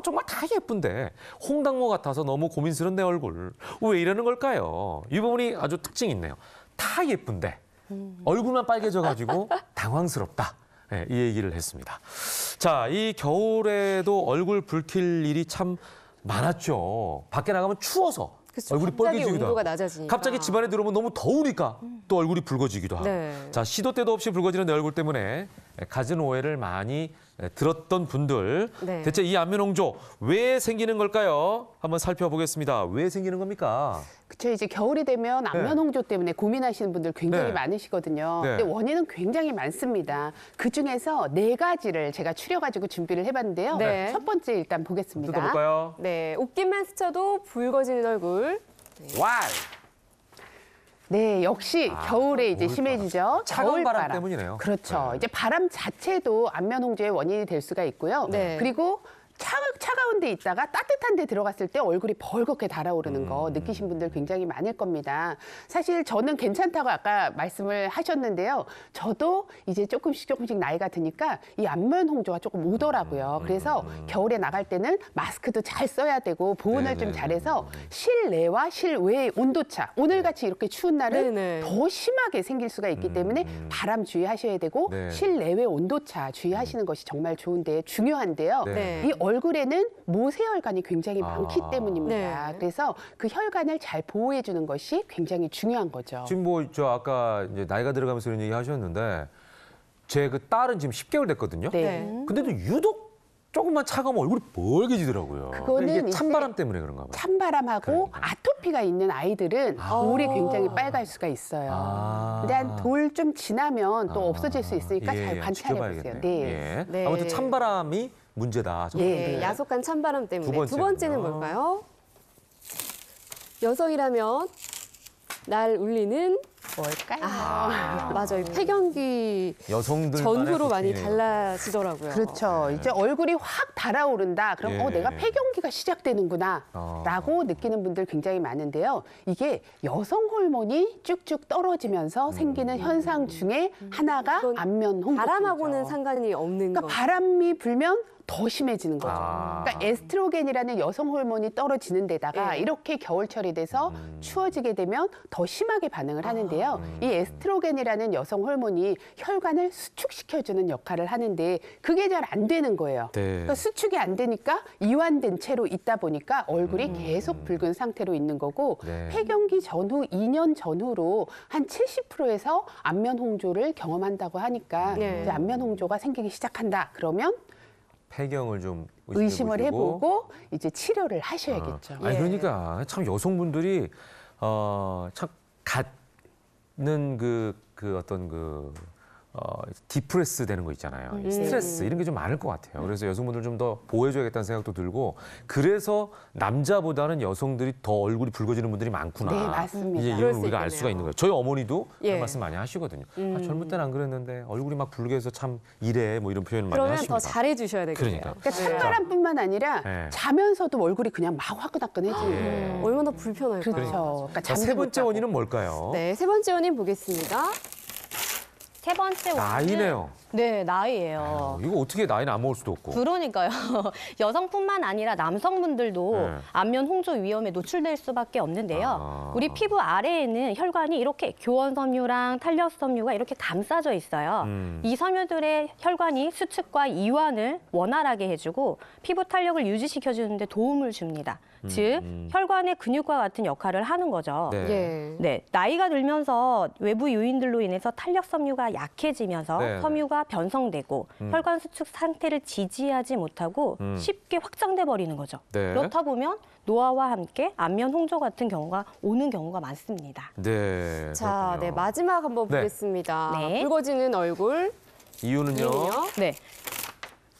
정말 다 예쁜데 홍당무 같아서 너무 고민스러운 내 얼굴. 왜 이러는 걸까요? 이 부분이 아주 특징이 있네요. 다 예쁜데 얼굴만 빨개져가지고 당황스럽다. 네, 이 얘기를 했습니다. 자, 이 겨울에도 얼굴 붉힐 일이 참 많았죠. 밖에 나가면 추워서 그쵸, 얼굴이 갑자기 빨개지기도 온도가 하고. 낮아지니까. 갑자기 집안에 들어오면 너무 더우니까 또 얼굴이 붉어지기도 하고. 네. 자, 시도 때도 없이 붉어지는 내 얼굴 때문에 갖은 오해를 많이 들었던 분들. 네. 대체 이 안면홍조 왜 생기는 걸까요? 한번 살펴보겠습니다. 왜 생기는 겁니까? 그쵸, 이제 겨울이 되면 안면 홍조 때문에 고민하시는 분들 굉장히 네. 많으시거든요. 네. 근데 원인은 굉장히 많습니다. 그 중에서 4가지를 제가 추려가지고 준비를 해봤는데요. 네. 첫 번째 일단 보겠습니다. 뜯어볼까요? 네, 옷깃만 스쳐도 붉어지는 얼굴. 왈! 네, 역시 겨울에 이제 겨울바람. 심해지죠. 차가운 바람 겨울바람. 때문이네요. 그렇죠. 네. 이제 바람 자체도 안면 홍조의 원인이 될 수가 있고요. 네. 그리고 차가운 데 있다가 따뜻한 데 들어갔을 때 얼굴이 벌겋게 달아오르는 거 느끼신 분들 굉장히 많을 겁니다. 사실 저는 괜찮다고 아까 말씀을 하셨는데요. 저도 이제 조금씩 나이가 드니까 이 안면 홍조가 조금 오더라고요. 그래서 겨울에 나갈 때는 마스크도 잘 써야 되고 보온을 좀 잘해서 실내와 실외의 온도차. 오늘같이 이렇게 추운 날은 네네. 더 심하게 생길 수가 있기 때문에 바람 주의하셔야 되고 네. 실내외 온도차 주의하시는 것이 정말 좋은데 중요한데요. 네. 이 얼굴에는 모세혈관이 굉장히 많기 때문입니다. 네. 그래서 그 혈관을 잘 보호해 주는 것이 굉장히 중요한 거죠. 지금 뭐 저 아까 이제 나이가 들어가면서 이런 얘기 하셨는데 제 그 딸은 지금 10개월 됐거든요. 네. 네. 근데도 유독 조금만 차가우면 얼굴이 멀개지더라고요. 그거는 이게 이제 찬바람 때문에 그런가 봐요. 찬바람하고 아토피가 있는 아이들은 볼이 굉장히 빨갈 수가 있어요. 근데 한 돌 좀 지나면 또 없어질 수 있으니까 잘 관찰해 보세요. 지켜봐야겠네요. 네. 예. 네. 아무튼 찬바람이 문제다. 네, 야속한 찬바람 때문에. 두 번째는 뭘까요? 여성이라면 날 울리는 뭘까요? 맞아요. 폐경기 여성들만의 전후로 많이 고충이네요. 달라지더라고요. 그렇죠. 이제 얼굴이 확 달아오른다. 그럼 예. 내가 폐경기가 시작되는구나 라고 느끼는 분들 굉장히 많은데요. 이게 여성 호르몬이 쭉쭉 떨어지면서 생기는 현상 중에 하나가 이건 안면 홍조. 바람하고는 상관이 없는 그러니까 거. 바람이 불면 더 심해지는 거죠. 아. 그러니까 에스트로겐이라는 여성 호르몬이 떨어지는 데다가 네. 이렇게 겨울철이 돼서 추워지게 되면 더 심하게 반응을 하는데요. 이 에스트로겐이라는 여성 호르몬이 혈관을 수축시켜주는 역할을 하는데 그게 잘 안 되는 거예요. 네. 그러니까 수축이 안 되니까 이완된 채로 있다 보니까 얼굴이 계속 붉은 상태로 있는 거고 네. 폐경기 전후 2년 전후로 한 70%에서 안면 홍조를 경험한다고 하니까 네. 이제 안면 홍조가 생기기 시작한다. 그러면 폐경을 좀 의심을 해보고 이제 치료를 하셔야겠죠. 아니 예. 그러니까 참 여성분들이 참 갖는 그 어떤 디프레스 되는 거 있잖아요. 이 스트레스 이런 게 좀 많을 것 같아요. 그래서 여성분들 좀 더 보호해줘야겠다는 생각도 들고 그래서 남자보다는 여성들이 더 얼굴이 붉어지는 분들이 많구나. 네, 맞습니다. 이제 그럴 이걸 수 우리가 알 있겠네요. 수가 있는 거예요. 저희 어머니도 예. 그런 말씀 많이 하시거든요. 아, 젊을 때는 안 그랬는데 얼굴이 막 붉게 해서 참 이래 뭐 이런 표현 많이 그러면 하십니다. 더 잘해주셔야 되겠네요. 그러니까. 그러니까 찬바람뿐만 아니라 네. 자면서도 얼굴이 그냥 막 화끈화끈해지는 거예요. 얼마나 불편할까요? 그렇죠. 그러니까 자, 세 잠도 못 번째 자고. 원인은 뭘까요? 네, 세 번째 원인 보겠습니다. 세 번째 원인은 나이네요. 네, 나이예요. 이거 어떻게 나이는 안 먹을 수도 없고. 그러니까요. 여성뿐만 아니라 남성분들도 네. 안면 홍조 위험에 노출될 수밖에 없는데요. 아. 우리 피부 아래에는 혈관이 이렇게 교원 섬유랑 탄력 섬유가 이렇게 감싸져 있어요. 이 섬유들의 혈관이 수축과 이완을 원활하게 해주고 피부 탄력을 유지시켜주는데 도움을 줍니다. 즉 혈관의 근육과 같은 역할을 하는 거죠. 네. 예. 네, 나이가 들면서 외부 요인들로 인해서 탄력 섬유가 약해지면서 네. 섬유가 변성되고 혈관 수축 상태를 지지하지 못하고 쉽게 확장돼 버리는 거죠. 네. 그렇다 보면 노화와 함께 안면 홍조 같은 경우가 오는 경우가 많습니다. 네. 자, 그렇군요. 네, 마지막 한번 네. 보겠습니다. 네. 붉어지는 얼굴. 이유는요? 이유는요? 네.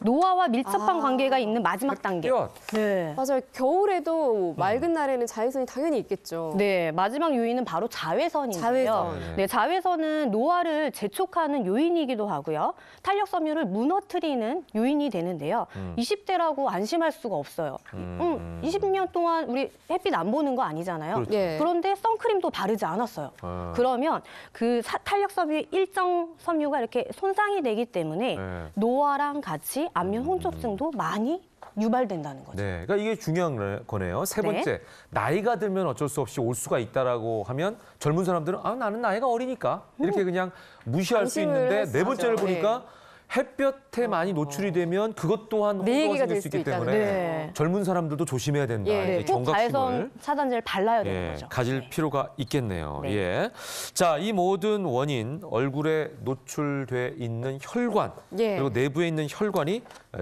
노화와 밀접한 관계가 있는 마지막 단계. 뼈. 네. 맞아요. 겨울에도 맑은 날에는 자외선이 당연히 있겠죠. 네, 마지막 요인은 바로 자외선인데요. 자외선. 네, 자외선은 노화를 재촉하는 요인이기도 하고요. 탄력 섬유를 무너뜨리는 요인이 되는데요. 20대라고 안심할 수가 없어요. 20년 동안 우리 햇빛 안 보는 거 아니잖아요. 그렇죠. 예. 그런데 선크림도 바르지 않았어요. 아. 그러면 그 탄력 섬유의 일정 섬유가 이렇게 손상이 되기 때문에 네. 노화랑 같이 안면 홍조증도 많이 유발된다는 거죠. 네, 그러니까 이게 중요한 거네요. 세 네. 번째, 나이가 들면 어쩔 수 없이 올 수가 있다라고 하면 젊은 사람들은 아 나는 나이가 어리니까 이렇게 그냥 무시할 수 안심을 있는데 해서 네 번째를 하죠. 보니까 햇볕에 많이 노출이 되면 그것 또한 내 홍조가 얘기가 생길 될 수 수도 있기 때문에 있다는 거죠. 젊은 사람들도 조심해야 된다. 예. 이제 꼭 경각심을 자외선 차단제를 발라야 되는 예, 거죠. 가질 네. 필요가 있겠네요. 네. 예. 자, 이 모든 원인, 얼굴에 노출돼 있는 혈관, 예. 그리고 내부에 있는 혈관이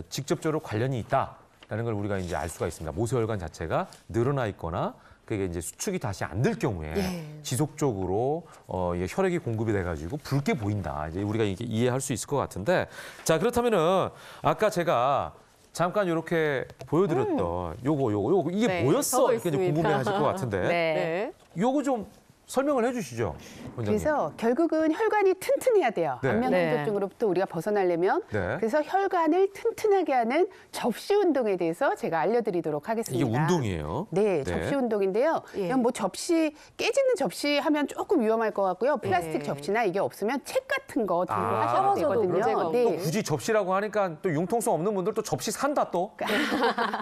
직접적으로 관련이 있다라는 걸 우리가 이제 알 수가 있습니다. 모세혈관 자체가 늘어나 있거나 그게 이제 수축이 다시 안 될 경우에 예. 지속적으로 이게 혈액이 공급이 돼가지고 붉게 보인다. 이제 우리가 이게 이해할 수 있을 것 같은데, 자 그렇다면은 아까 제가 잠깐 이렇게 보여드렸던 요거 이게 네, 뭐였어? 적어 이렇게 이제 있습니다. 궁금해하실 것 같은데, 네. 요거 좀 설명을 해주시죠, 원장님. 그래서 결국은 혈관이 튼튼해야 돼요. 네. 안면 네. 홍조증으로부터 우리가 벗어나려면 네. 그래서 혈관을 튼튼하게 하는 접시 운동에 대해서 제가 알려드리도록 하겠습니다. 이게 운동이에요. 네, 접시 운동인데요. 예. 그냥 뭐 접시 깨지는 접시 하면 조금 위험할 것 같고요. 플라스틱 예. 접시나 이게 없으면 책 같은 거 들고 아. 하셔도 떨어져도 문제가 되거든요. 없고. 네. 굳이 접시라고 하니까 또 융통성 없는 분들 또 접시 산다 또.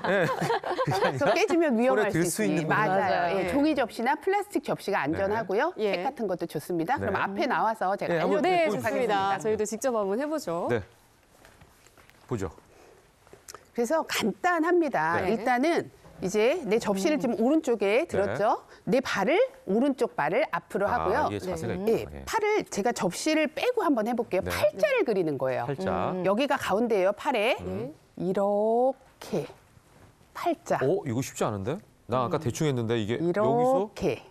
예. 그게 그래서 아니라 깨지면 위험할 손에 수 들 수 있으니 있는 맞아요. 맞아요. 예, 예. 종이 접시나 플라스틱 접시가 안전하고요. 예. 책 같은 것도 좋습니다. 그럼 네. 앞에 나와서 제가 네, 한번 알려드리도록 네, 보여주세요. 좋습니다. 하겠습니다. 저희도 직접 한번 해보죠. 네. 보죠. 그래서 간단합니다. 네. 일단은 이제 내 접시를 지금 오른쪽에 들었죠. 내 발을 오른쪽 발을 앞으로 하고요. 이게 자세가 네. 있구나. 예, 팔을 제가 접시를 빼고 한번 해볼게요. 네. 팔자를 그리는 거예요. 살짝. 여기가 가운데예요, 팔에. 이렇게 팔자. 이거 쉽지 않은데? 나 아까 대충 했는데 이게 여기서 이렇게.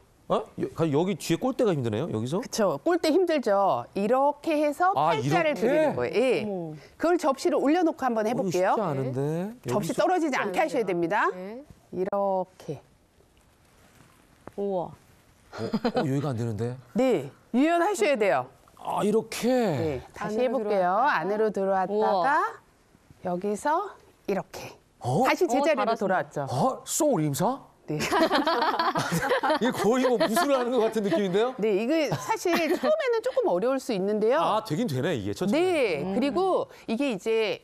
여기 뒤에 꼴대가 힘드네요. 여기서? 그렇죠. 꼴대 힘들죠. 이렇게 해서 팔자를 이렇게? 그리는 거예요. 예. 그걸 접시를 올려놓고 한번 해볼게요. 쉽지 않은데. 접시 떨어지지 않게 하셔야 됩니다. 네. 이렇게. 우와. 여기가 안 되는데. 네. 유연하셔야 돼요. 이렇게. 네. 다시 안으로 해볼게요. 안으로 들어왔다가 우와. 여기서 이렇게. 다시 제자리로 잘하신다. 돌아왔죠. 소림사? 네. 이게 거의 뭐 무술을 하는 것 같은 느낌인데요? 네, 이게 사실 처음에는 조금 어려울 수 있는데요. 되긴 되네, 이게. 네, 그리고 이게 이제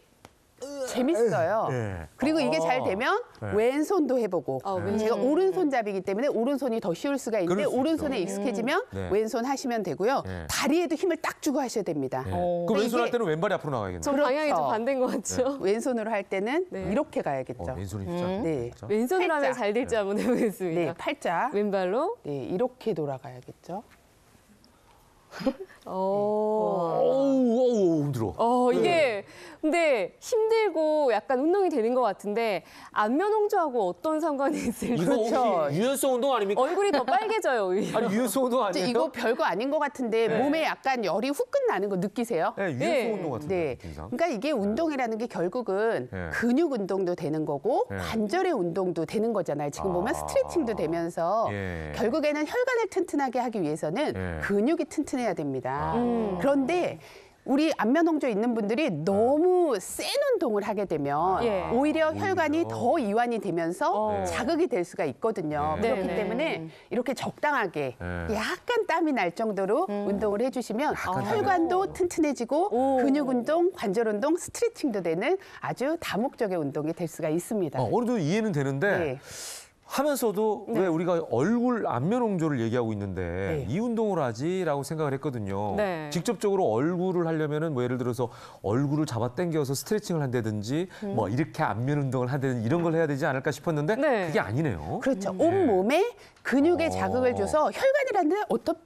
재밌어요. 네. 그리고 이게 잘 되면 네. 왼손도 해보고 제가 오른손잡이기 때문에 오른손이 더 쉬울 수가 있는데 그럴 수 오른손에 있죠. 익숙해지면 네. 왼손 하시면 되고요. 네. 다리에도 힘을 딱 주고 하셔야 됩니다. 그 왼손 이게- 할 때는 왼발이 앞으로 나가야겠네. 저 방향이 좀 그렇죠. 반대인 것 같죠? 왼손으로 할 때는 네. 이렇게 가야겠죠. 왼손이 쉽지 않네. 네. 진짜. 왼손으로 하면 팔자. 잘 될지 한번 해보겠습니다. 네, 팔자. 왼발로. 네, 이렇게 돌아가야겠죠. 힘들어. 이게 근데 힘들고 약간 운동이 되는 것 같은데 안면 홍조하고 어떤 상관이 있을지 이거 혹시 유연성 운동 아닙니까? 얼굴이 더 빨개져요, 오히려. 아니, 유연성 운동 이제 아니에요? 이거 별거 아닌 것 같은데 몸에 약간 열이 훅 끝나는 거 느끼세요? 네, 유연성 네. 운동 같은데. 네. 느낌상. 그러니까 이게 운동이라는 게 결국은 네. 근육 운동도 되는 거고 네. 관절의 운동도 되는 거잖아요. 지금 보면 스트레칭도 되면서 예. 결국에는 혈관을 튼튼하게 하기 위해서는 예. 근육이 튼튼해야 됩니다. 그런데 우리 안면 홍조 있는 분들이 너무 센 운동을 하게 되면 예. 오히려 혈관이 더 이완이 되면서 네. 자극이 될 수가 있거든요. 네. 그렇기 네. 때문에 이렇게 적당하게 네. 약간 땀이 날 정도로 운동을 해주시면 혈관도 튼튼해지고 근육 운동, 관절 운동, 스트레칭도 되는 아주 다목적의 운동이 될 수가 있습니다. 어느 정도 이해는 되는데 네. 하면서도 왜 우리가 얼굴 안면 홍조를 얘기하고 있는데 네. 이 운동을 하지라고 생각을 했거든요. 네. 직접적으로 얼굴을 하려면은 뭐 예를 들어서 얼굴을 잡아 당겨서 스트레칭을 한다든지 뭐 이렇게 안면 운동을 한다든지 이런 걸 해야 되지 않을까 싶었는데 네. 그게 아니네요. 그렇죠. 온몸에 근육에 어. 자극을 줘서 혈관이라는 데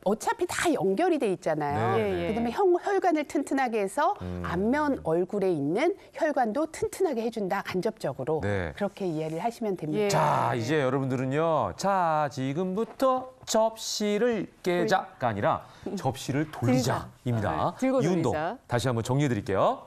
어차피 다 연결이 돼 있잖아요. 네. 예, 예. 그다음에 혈관을 튼튼하게 해서 앞면 얼굴에 있는 혈관도 튼튼하게 해준다. 간접적으로 네. 그렇게 이해를 하시면 됩니다. 예. 자, 이제 여러분들은요. 자, 지금부터 접시를 깨자가 아니라 접시를 돌리자입니다. 네, 들고 이 운동 돌리자. 다시 한번 정리해 드릴게요.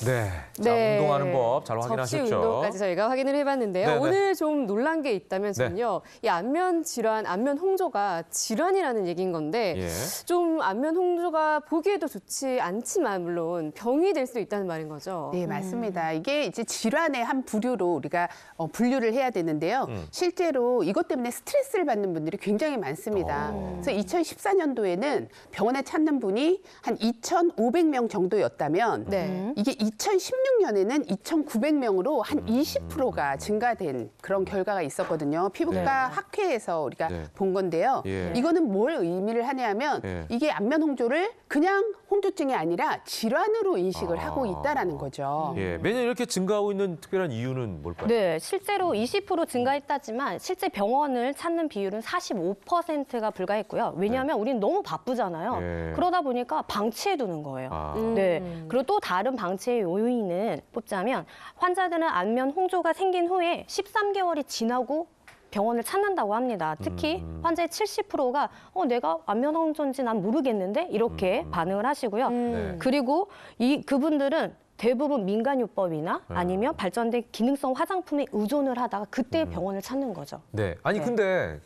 네. 자, 운동하는 법 잘 확인하셨죠? 접시 운동까지 저희가 확인을 해봤는데요. 네네. 오늘 좀 놀란 게 있다면서요. 이 안면 질환, 안면 홍조가 질환이라는 얘기인 건데 예. 좀 안면 홍조가 보기에도 좋지 않지만 물론 병이 될 수 있다는 말인 거죠. 네, 맞습니다. 이게 이제 질환의 한 부류로 우리가 분류를 해야 되는데요. 실제로 이것 때문에 스트레스를 받는 분들이 굉장히 많습니다. 그래서 2014년도에는 병원에 찾는 분이 한 2,500명 정도였다면 네. 이게 2016년에는 2,900명으로 한 20%가 증가된 그런 결과가 있었거든요. 피부과 학회에서 우리가 네. 본 건데요. 예. 이거는 뭘 의미를 하냐면 예. 이게 안면 홍조를 그냥 홍조증이 아니라 질환으로 인식을 하고 있다라는 거죠. 예. 매년 이렇게 증가하고 있는 특별한 이유는 뭘까요? 네, 실제로 20% 증가했다지만 실제 병원을 찾는 비율은 45%가 불과했고요. 왜냐하면 우리는 너무 바쁘잖아요. 네. 그러다 보니까 방치해두는 거예요. 아. 네. 그리고 또 다른 방치의 요인을 뽑자면 환자들은 안면 홍조가 생긴 후에 13개월이 지나고 병원을 찾는다고 합니다. 특히 환자의 70%가 내가 안면 홍조인지 난 모르겠는데 이렇게 반응을 하시고요. 네. 그리고 그분들은 대부분 민간요법이나 아니면 발전된 기능성 화장품에 의존을 하다가 그때 병원을 찾는 거죠. 네. 아니 근데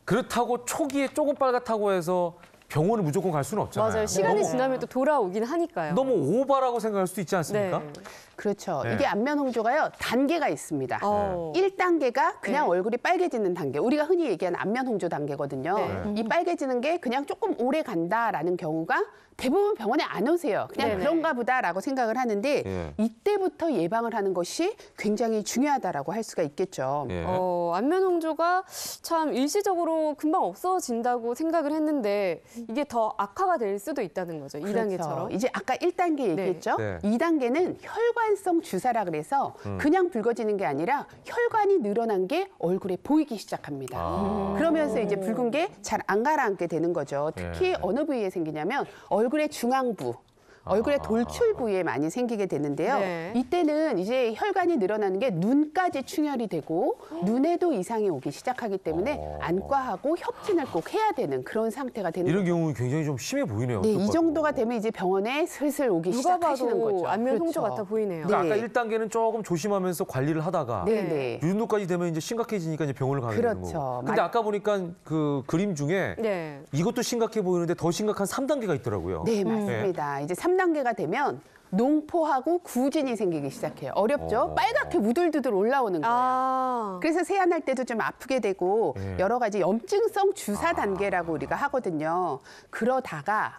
그렇다고 초기에 조금 빨갛다고 해서 병원을 무조건 갈 수는 없잖아요. 맞아요. 시간이 지나면 또 돌아오긴 하니까요. 너무 오바라고 생각할 수도 있지 않습니까? 네. 그렇죠. 네. 이게 안면 홍조가요, 단계가 있습니다. 어. 1단계가 그냥 네. 얼굴이 빨개지는 단계. 우리가 흔히 얘기하는 안면 홍조 단계거든요. 네. 이 빨개지는 게 그냥 조금 오래 간다라는 경우가 대부분 병원에 안 오세요. 그냥 네네. 그런가 보다라고 생각을 하는데 예. 이때부터 예방을 하는 것이 굉장히 중요하다라고 할 수가 있겠죠. 예. 안면 홍조가 참 일시적으로 금방 없어진다고 생각을 했는데 이게 더 악화가 될 수도 있다는 거죠. 그렇죠. 2단계처럼. 이제 아까 1단계 얘기했죠. 네. 2단계는 혈관성 주사라 그래서 그냥 붉어지는 게 아니라 혈관이 늘어난 게 얼굴에 보이기 시작합니다. 그러면서 이제 붉은 게 잘 안 가라앉게 되는 거죠. 특히 어느 부위에 생기냐면 얼굴의 중앙부. 얼굴의 돌출 부위에 많이 생기게 되는데요. 네. 이때는 이제 혈관이 늘어나는 게 눈까지 충혈이 되고 눈에도 이상이 오기 시작하기 때문에 안과하고 협진을 꼭 해야 되는 그런 상태가 되는 이런 거죠. 경우 굉장히 좀 심해 보이네요. 네, 이 어떡하죠? 정도가 되면 이제 병원에 슬슬 오기 누가 시작하시는 봐도 거죠. 안면 홍조 그렇죠. 같아 보이네요. 그러니까 네. 아까 1단계는 조금 조심하면서 관리를 하다가 네, 네. 이 정도까지 되면 이제 심각해지니까 이제 병원을 가게 되는 그렇죠. 거고. 근데 아까 보니까 그 그림 중에 네. 이것도 심각해 보이는데 더 심각한 3단계가 있더라고요. 네, 맞습니다. 이제 3단계가 되면 농포하고 구진이 생기기 시작해요. 어렵죠? 빨갛게 우들두들 올라오는 거예요. 아. 그래서 세안할 때도 좀 아프게 되고 네. 여러 가지 염증성 주사 단계라고 우리가 하거든요. 그러다가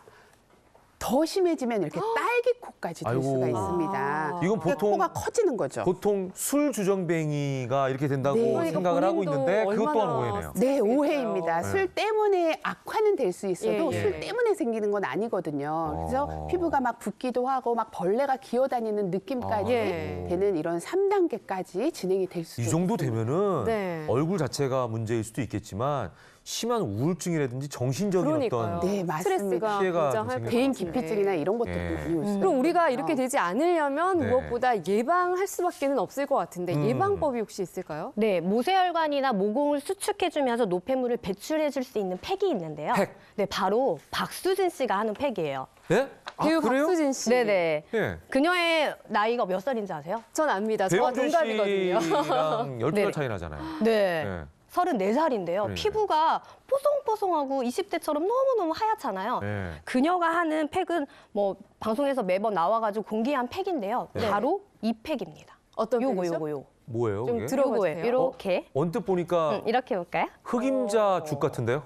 더 심해지면 이렇게 딸기코까지 될 아이고. 수가 있습니다. 이건 그러니까 보통 코가 커지는 거죠. 보통 술 주정뱅이가 이렇게 된다고 네. 그러니까 생각을 하고 본인도 있는데 그것 또한 얼마나 오해네요. 네, 있을까요? 오해입니다. 네. 술 때문에 악화는 될 수 있어도 예, 예. 술 때문에 생기는 건 아니거든요. 그래서 피부가 막 붓기도 하고 막 벌레가 기어다니는 느낌까지 예. 되는 이런 3단계까지 진행이 될 수도 이 정도 있습니다. 되면은 네. 얼굴 자체가 문제일 수도 있겠지만 심한 우울증이라든지 정신적인 그러니까요. 어떤 네, 맞습니다. 스트레스가 피해가 굉장할 생길 것 대인 같은데. 기피증이나 이런 것들도 예. 많이 올 수가 그럼 우리가 있거든요. 이렇게 되지 않으려면 네. 무엇보다 예방할 수밖에는 없을 것 같은데 예방법이 혹시 있을까요? 네, 모세혈관이나 모공을 수축해주면서 노폐물을 배출해줄 수 있는 팩이 있는데요. 팩? 네, 바로 박수진 씨가 하는 팩이에요. 예? 배우 그래요? 박수진 씨. 네네. 예. 그녀의 나이가 몇 살인지 아세요? 전 압니다. 저와 배용준 동갑이거든요. 씨랑 12살 네네. 차이 나잖아요. 네. 예. 34살인데요. 그러니까요. 피부가 뽀송뽀송하고 20대처럼 너무너무 하얗잖아요. 예. 그녀가 하는 팩은 뭐 방송에서 매번 나와가지고 공개한 팩인데요. 네. 바로 이 팩입니다. 어떤 요거 팩이죠? 요거 요. 뭐예요? 좀 그게? 들어봐 요거예요. 주세요. 이렇게 언뜻 보니까 이렇게 볼까요? 흑임자 죽 같은데요?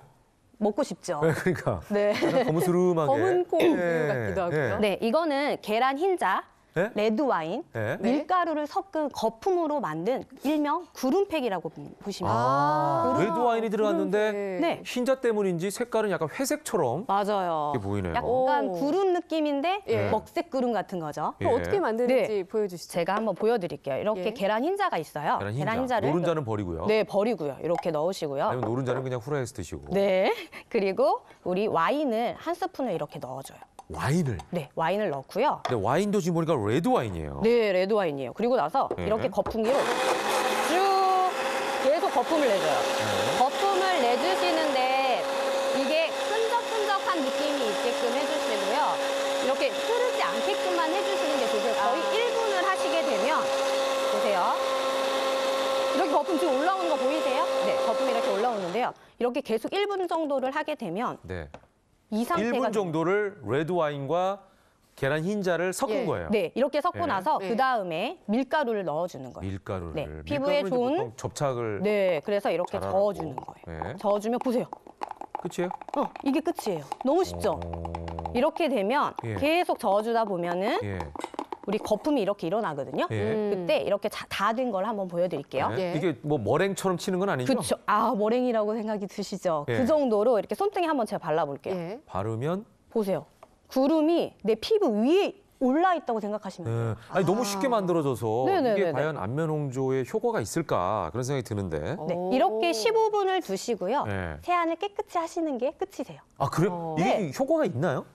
먹고 싶죠. 네, 그러니까 네. 약간 거무스름하게. 검은 콩 예, 같기도 하고요. 예. 네, 이거는 계란 흰자, 예? 레드 와인, 예? 밀가루를 섞은 거품으로 만든 일명 구름팩이라고 보시면 돼요. 아, 레드 와인이 들어갔는데 네. 흰자 때문인지 색깔은 약간 회색처럼 맞아요. 이렇게 보이네요. 약간 오. 구름 느낌인데 예. 먹색 구름 같은 거죠. 예. 그럼 어떻게 만드는지 보여주시죠. 제가 한번 보여드릴게요. 이렇게 예. 계란 흰자가 있어요. 계란 흰자. 흰자를 노른자는 버리고요. 네, 버리고요. 이렇게 넣으시고요. 아니면 노른자는 그냥 후라이에서 드시고. 네. 그리고 우리 와인을 한 스푼을 이렇게 넣어줘요. 와인을. 네, 와인을 넣고요. 근데 와인도 지금 보니까 레드 와인이에요. 네, 레드 와인이에요. 그리고 나서 예. 이렇게 거품기로 쭉 계속 거품을 내줘요. 거품을 내주시는데 이게 끈적끈적한 느낌이 있게끔 해주시고요. 이렇게 흐르지 않게끔만 해주시는 게 좋고요. 거의 1분을 하시게 되면 보세요. 이렇게 거품 지금 올라오는 거 보이세요? 네, 거품이 이렇게 올라오는데요. 이렇게 계속 1분 정도를 하게 되면 네. 이 상태가 1분 정도를 레드 와인과 계란 흰자를 섞은 예. 거예요. 네, 이렇게 섞고 예. 나서 네. 그 다음에 밀가루를 넣어주는 거예요. 밀가루를. 네, 피부에 밀가루는 이제 좋은- 보통 접착을 네, 그래서 이렇게 잘하라고. 저어주는 거예요. 네. 저어주면 보세요. 끝이에요? 이게 끝이에요. 너무 쉽죠? 오. 이렇게 되면 예. 계속 저어주다 보면은 예. 우리 거품이 이렇게 일어나거든요. 예. 그때 이렇게 다 된 걸 한번 보여드릴게요. 네. 예. 이게 뭐 머랭처럼 치는 건 아니죠? 그렇죠. 아, 머랭이라고 생각이 드시죠? 예. 그 정도로 이렇게 손등에 한번 제가 발라볼게요. 예. 바르면 보세요. 구름이 내 피부 위에 올라 있다고 생각하시면 돼요. 네. 아니 너무 쉽게 만들어져서 네네네네. 이게 과연 안면 홍조에 효과가 있을까 그런 생각이 드는데. 네, 오. 이렇게 15분을 두시고요. 네. 세안을 깨끗이 하시는 게 끝이세요. 아 그래요? 이게 네. 효과가 있나요?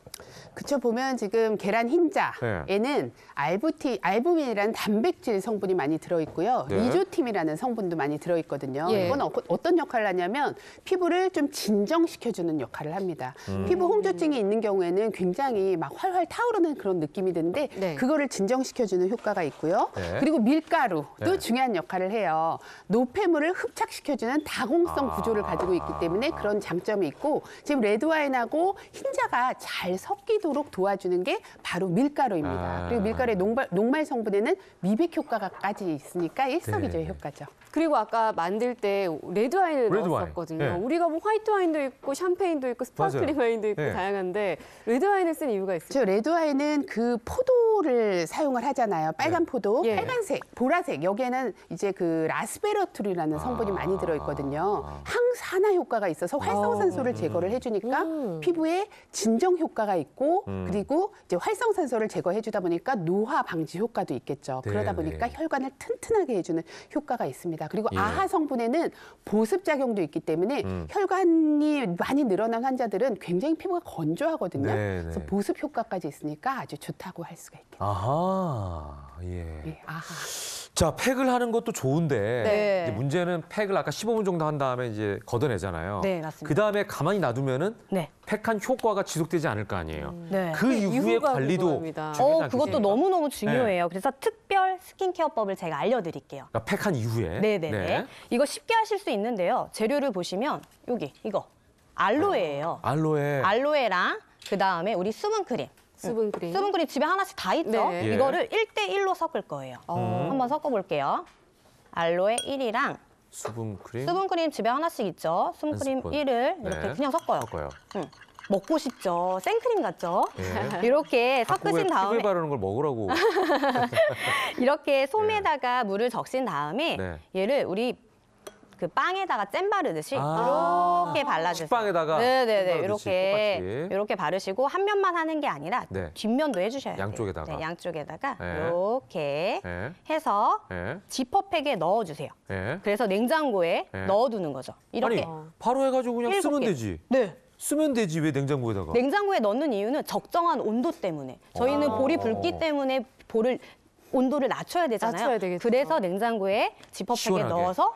그쵸, 보면 지금 계란 흰자에는 알부민이라는 단백질 성분이 많이 들어있고요. 네. 이조팀이라는 성분도 많이 들어있거든요. 예. 이건 어떤 역할을 하냐면 피부를 좀 진정시켜주는 역할을 합니다. 피부 홍조증이 있는 경우에는 굉장히 막 활활 타오르는 그런 느낌이 드는데 네. 그거를 진정시켜주는 효과가 있고요. 네. 그리고 밀가루도 네. 중요한 역할을 해요. 노폐물을 흡착시켜주는 다공성 구조를 가지고 있기 때문에 그런 장점이 있고 지금 레드와인하고 흰자가 잘 섞이도록 도와주는 게 바로 밀가루입니다. 아. 그리고 밀가루의 녹말 성분에는 미백 효과까지 있으니까 일석이조의 네. 효과죠. 그리고 아까 만들 때 레드 와인을 레드 와인. 넣었었거든요. 네. 우리가 뭐 화이트 와인도 있고 샴페인도 있고 스파클링 맞아요. 와인도 있고 네. 다양한데 레드 와인을 쓴 이유가 있어요. 저 레드 와인은 그 포도를 사용을 하잖아요. 빨간 포도, 예. 빨간색, 보라색. 여기에는 이제 그 라스베러툴이라는 성분이 많이 들어있거든요. 항산화 효과가 있어서 활성산소를 제거를 해주니까 피부에 진정 효과가 있고 그리고 이제 활성산소를 제거해주다 보니까 노화 방지 효과도 있겠죠. 네, 그러다 보니까 네. 혈관을 튼튼하게 해주는 효과가 있습니다. 그리고 예. 아하 성분에는 보습 작용도 있기 때문에 혈관이 많이 늘어난 환자들은 굉장히 피부가 건조하거든요. 네, 그래서 네. 보습 효과까지 있으니까 아주 좋다고 할 수가 있겠죠. 아하. 예. 예, 아하. 자, 팩을 하는 것도 좋은데 네. 이제 문제는 팩을 아까 15분 정도 한 다음에 이제 걷어내잖아요. 네, 맞습니다. 그 다음에 가만히 놔두면은 네. 팩한 효과가 지속되지 않을 거 아니에요. 네. 그 이후의 이유가 관리도 궁금합니다. 중요하지 않겠습니까? 그것도 너무너무 중요해요. 그래서 특별 스킨케어법을 제가 알려드릴게요. 그러니까 팩한 이후에. 네네네. 네. 이거 쉽게 하실 수 있는데요. 재료를 보시면 이거 알로에예요. 알로에. 알로에랑 그 다음에 우리 수분크림. 수분크림. 수분크림 집에 하나씩 다 있죠? 네. 예. 이거를 1대1로 섞을 거예요. 한번 섞어볼게요. 알로에 1이랑 수분크림. 수분크림 집에 하나씩 있죠? 수분크림 스푼. 1을 이렇게 네. 그냥 섞어요. 섞어요. 먹고 싶죠? 생크림 같죠? 예. 이렇게 자꾸 왜 섞으신 다음에 피부에 바르는 걸 먹으라고. 이렇게 솜에다가 물을 적신 다음에 네. 얘를 우리 그 빵에다가 잼 바르듯이 아. 이렇게 발라주세요. 식빵에다가 네네네. 잼 바르듯이 이렇게 똑같이. 이렇게 바르시고 한 면만 하는 게 아니라 네. 뒷면도 해주셔야 돼요. 양쪽에다가. 네, 양쪽에다가 네. 이렇게 예. 해서 예. 지퍼팩에 넣어주세요. 예. 그래서 냉장고에 네. 넣어두는 거죠. 이렇게. 아니, 바로 해가지고 그냥 쓰면 7개. 되지. 네. 쓰면 되지 왜 냉장고에다가. 냉장고에 넣는 이유는 적정한 온도 때문에. 저희는 볼이 붉기 때문에 볼을 온도를 낮춰야 되잖아요. 낮춰야 되겠죠. 그래서 냉장고에 지퍼팩에 시원하게. 넣어서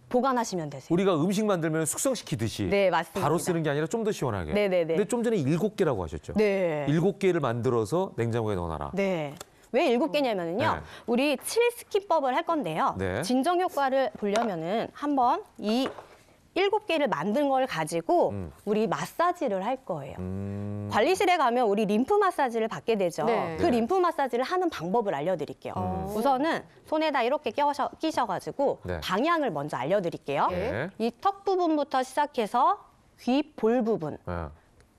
보관하시면 되세요. 우리가 음식 만들면 숙성시키듯이 네, 맞습니다. 바로 쓰는 게 아니라 좀 더 시원하게. 네네네. 근데 좀 전에 7개라고 하셨죠? 네. 7개를 만들어서 냉장고에 넣어놔라. 네. 왜 7개냐면은요. 네. 우리 7스킨법을 할 건데요. 네. 진정 효과를 보려면은 한번 이 7개를 만든 걸 가지고 우리 마사지를 할 거예요. 관리실에 가면 우리 림프 마사지를 받게 되죠. 네. 그 림프 마사지를 하는 방법을 알려드릴게요. 우선은 손에다 이렇게 끼셔가지고 네. 방향을 먼저 알려드릴게요. 네. 이 턱 부분부터 시작해서 귀 볼 부분. 예.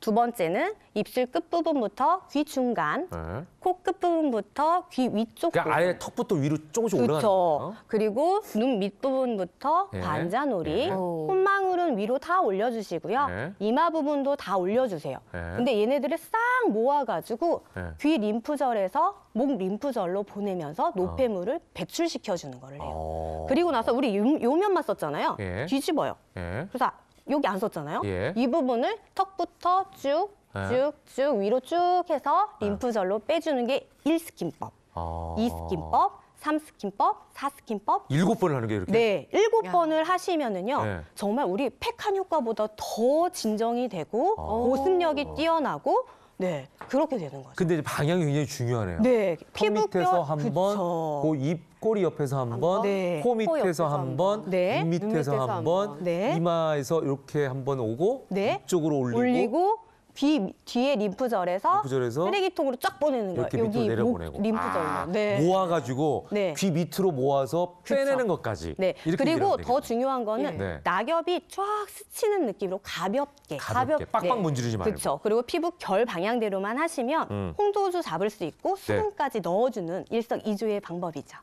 두 번째는 입술 끝부분부터 귀 중간, 예. 코 끝부분부터 귀 위쪽 그러니까 부분. 아예 턱부터 위로 조금씩 올라가는 그렇죠. 거예요. 그리고 눈 밑부분부터 예. 관자놀이, 예. 콧망울은 위로 다 올려주시고요. 예. 이마 부분도 다 올려주세요. 예. 근데 얘네들을 싹 모아가지고 예. 귀 림프절에서 목 림프절로 보내면서 노폐물을 배출시켜주는 거를 해요. 어. 그리고 나서 우리 요 면만 썼잖아요. 예. 뒤집어요. 예. 그래서 여기 안 썼잖아요. 예. 이 부분을 턱부터 예. 쭉 위로 쭉 해서 림프절로 빼주는 게 1스킨법, 어. 2스킨법, 3스킨법, 4스킨법. 7번을 하는 게 이렇게? 네, 7번을 하시면은요. 네. 정말 우리 팩한 효과보다 더 진정이 되고 보습력이 뛰어나고 네, 그렇게 되는 거죠. 근데 이제 방향이 굉장히 중요하네요. 네, 턱 밑에서 한 번, 그쵸. 그 입꼬리 옆에서 한 번, 네. 코 코 밑에서 옆에서 한 한 번, 네. 눈 밑에서 눈 밑에서 한 한 번, 번. 네. 이마에서 이렇게 한 번 오고 네. 위쪽으로 올리고, 올리고 귀 뒤에 림프절에서 림프절에서 쓰레기통으로 쫙 보내는 거예요. 이렇게 밑으로 여기 내려보내고. 목 림프절로. 네. 모아가지고 네. 귀 밑으로 모아서 그쵸. 빼내는 것까지. 네. 이렇게 그리고 얘기를 더 하면 중요한 거는 되겠네요. 네. 낙엽이 쫙 스치는 느낌으로 가볍게. 빡빡 문지르지 말고. 그렇죠. 그리고 피부 결 방향대로만 하시면 홍도수 잡을 수 있고 수분까지 넣어주는 일석이조의 방법이죠.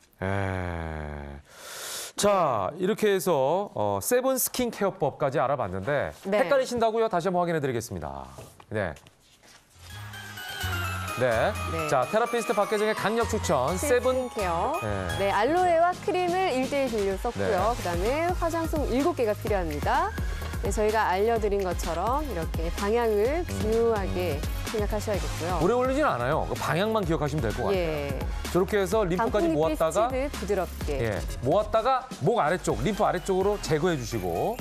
자, 이렇게 해서 세븐 스킨 케어법까지 알아봤는데 네. 헷갈리신다고요? 다시 한번 확인해 드리겠습니다. 네. 네. 네. 자, 테라피스트 박혜정의 강력 추천 세븐 케어. 네. 네, 알로에와 크림을 1대1 비율로 썼고요. 네. 그다음에 화장솜 7개가 필요합니다. 네, 저희가 알려드린 것처럼 이렇게 방향을 중요하게 생각하셔야겠고요. 오래 걸리진 않아요. 그 방향만 기억하시면 될 것 같아요. 예. 저렇게 해서 림프까지 단풍잎 모았다가 스치듯 부드럽게. 예, 모았다가 목 아래쪽, 림프 아래쪽으로 제거해 주시고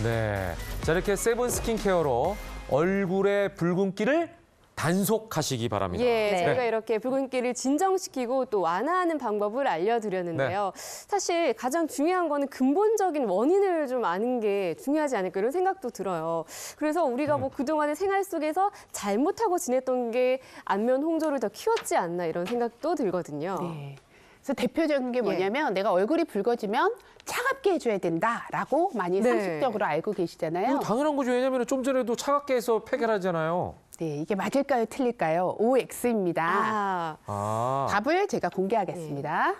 네. 자, 이렇게 세븐 스킨 케어로 얼굴의 붉은기를 단속하시기 바랍니다. 예, 네. 저희가 이렇게 붉은기를 진정시키고 또 완화하는 방법을 알려드렸는데요. 네. 사실 가장 중요한 거는 근본적인 원인을 좀 아는 게 중요하지 않을까 이런 생각도 들어요. 그래서 우리가 뭐 그동안의 생활 속에서 잘못하고 지냈던 게 안면 홍조를 더 키웠지 않나 이런 생각도 들거든요. 네. 그래서 대표적인 게 뭐냐면 내가 얼굴이 붉어지면 차갑게 해줘야 된다라고 많이 네. 상식적으로 알고 계시잖아요. 이거 당연한 거죠. 왜냐하면 좀 전에도 차갑게 해서 폐결하잖아요. 네, 이게 맞을까요? 틀릴까요? OX입니다. 답을 제가 공개하겠습니다.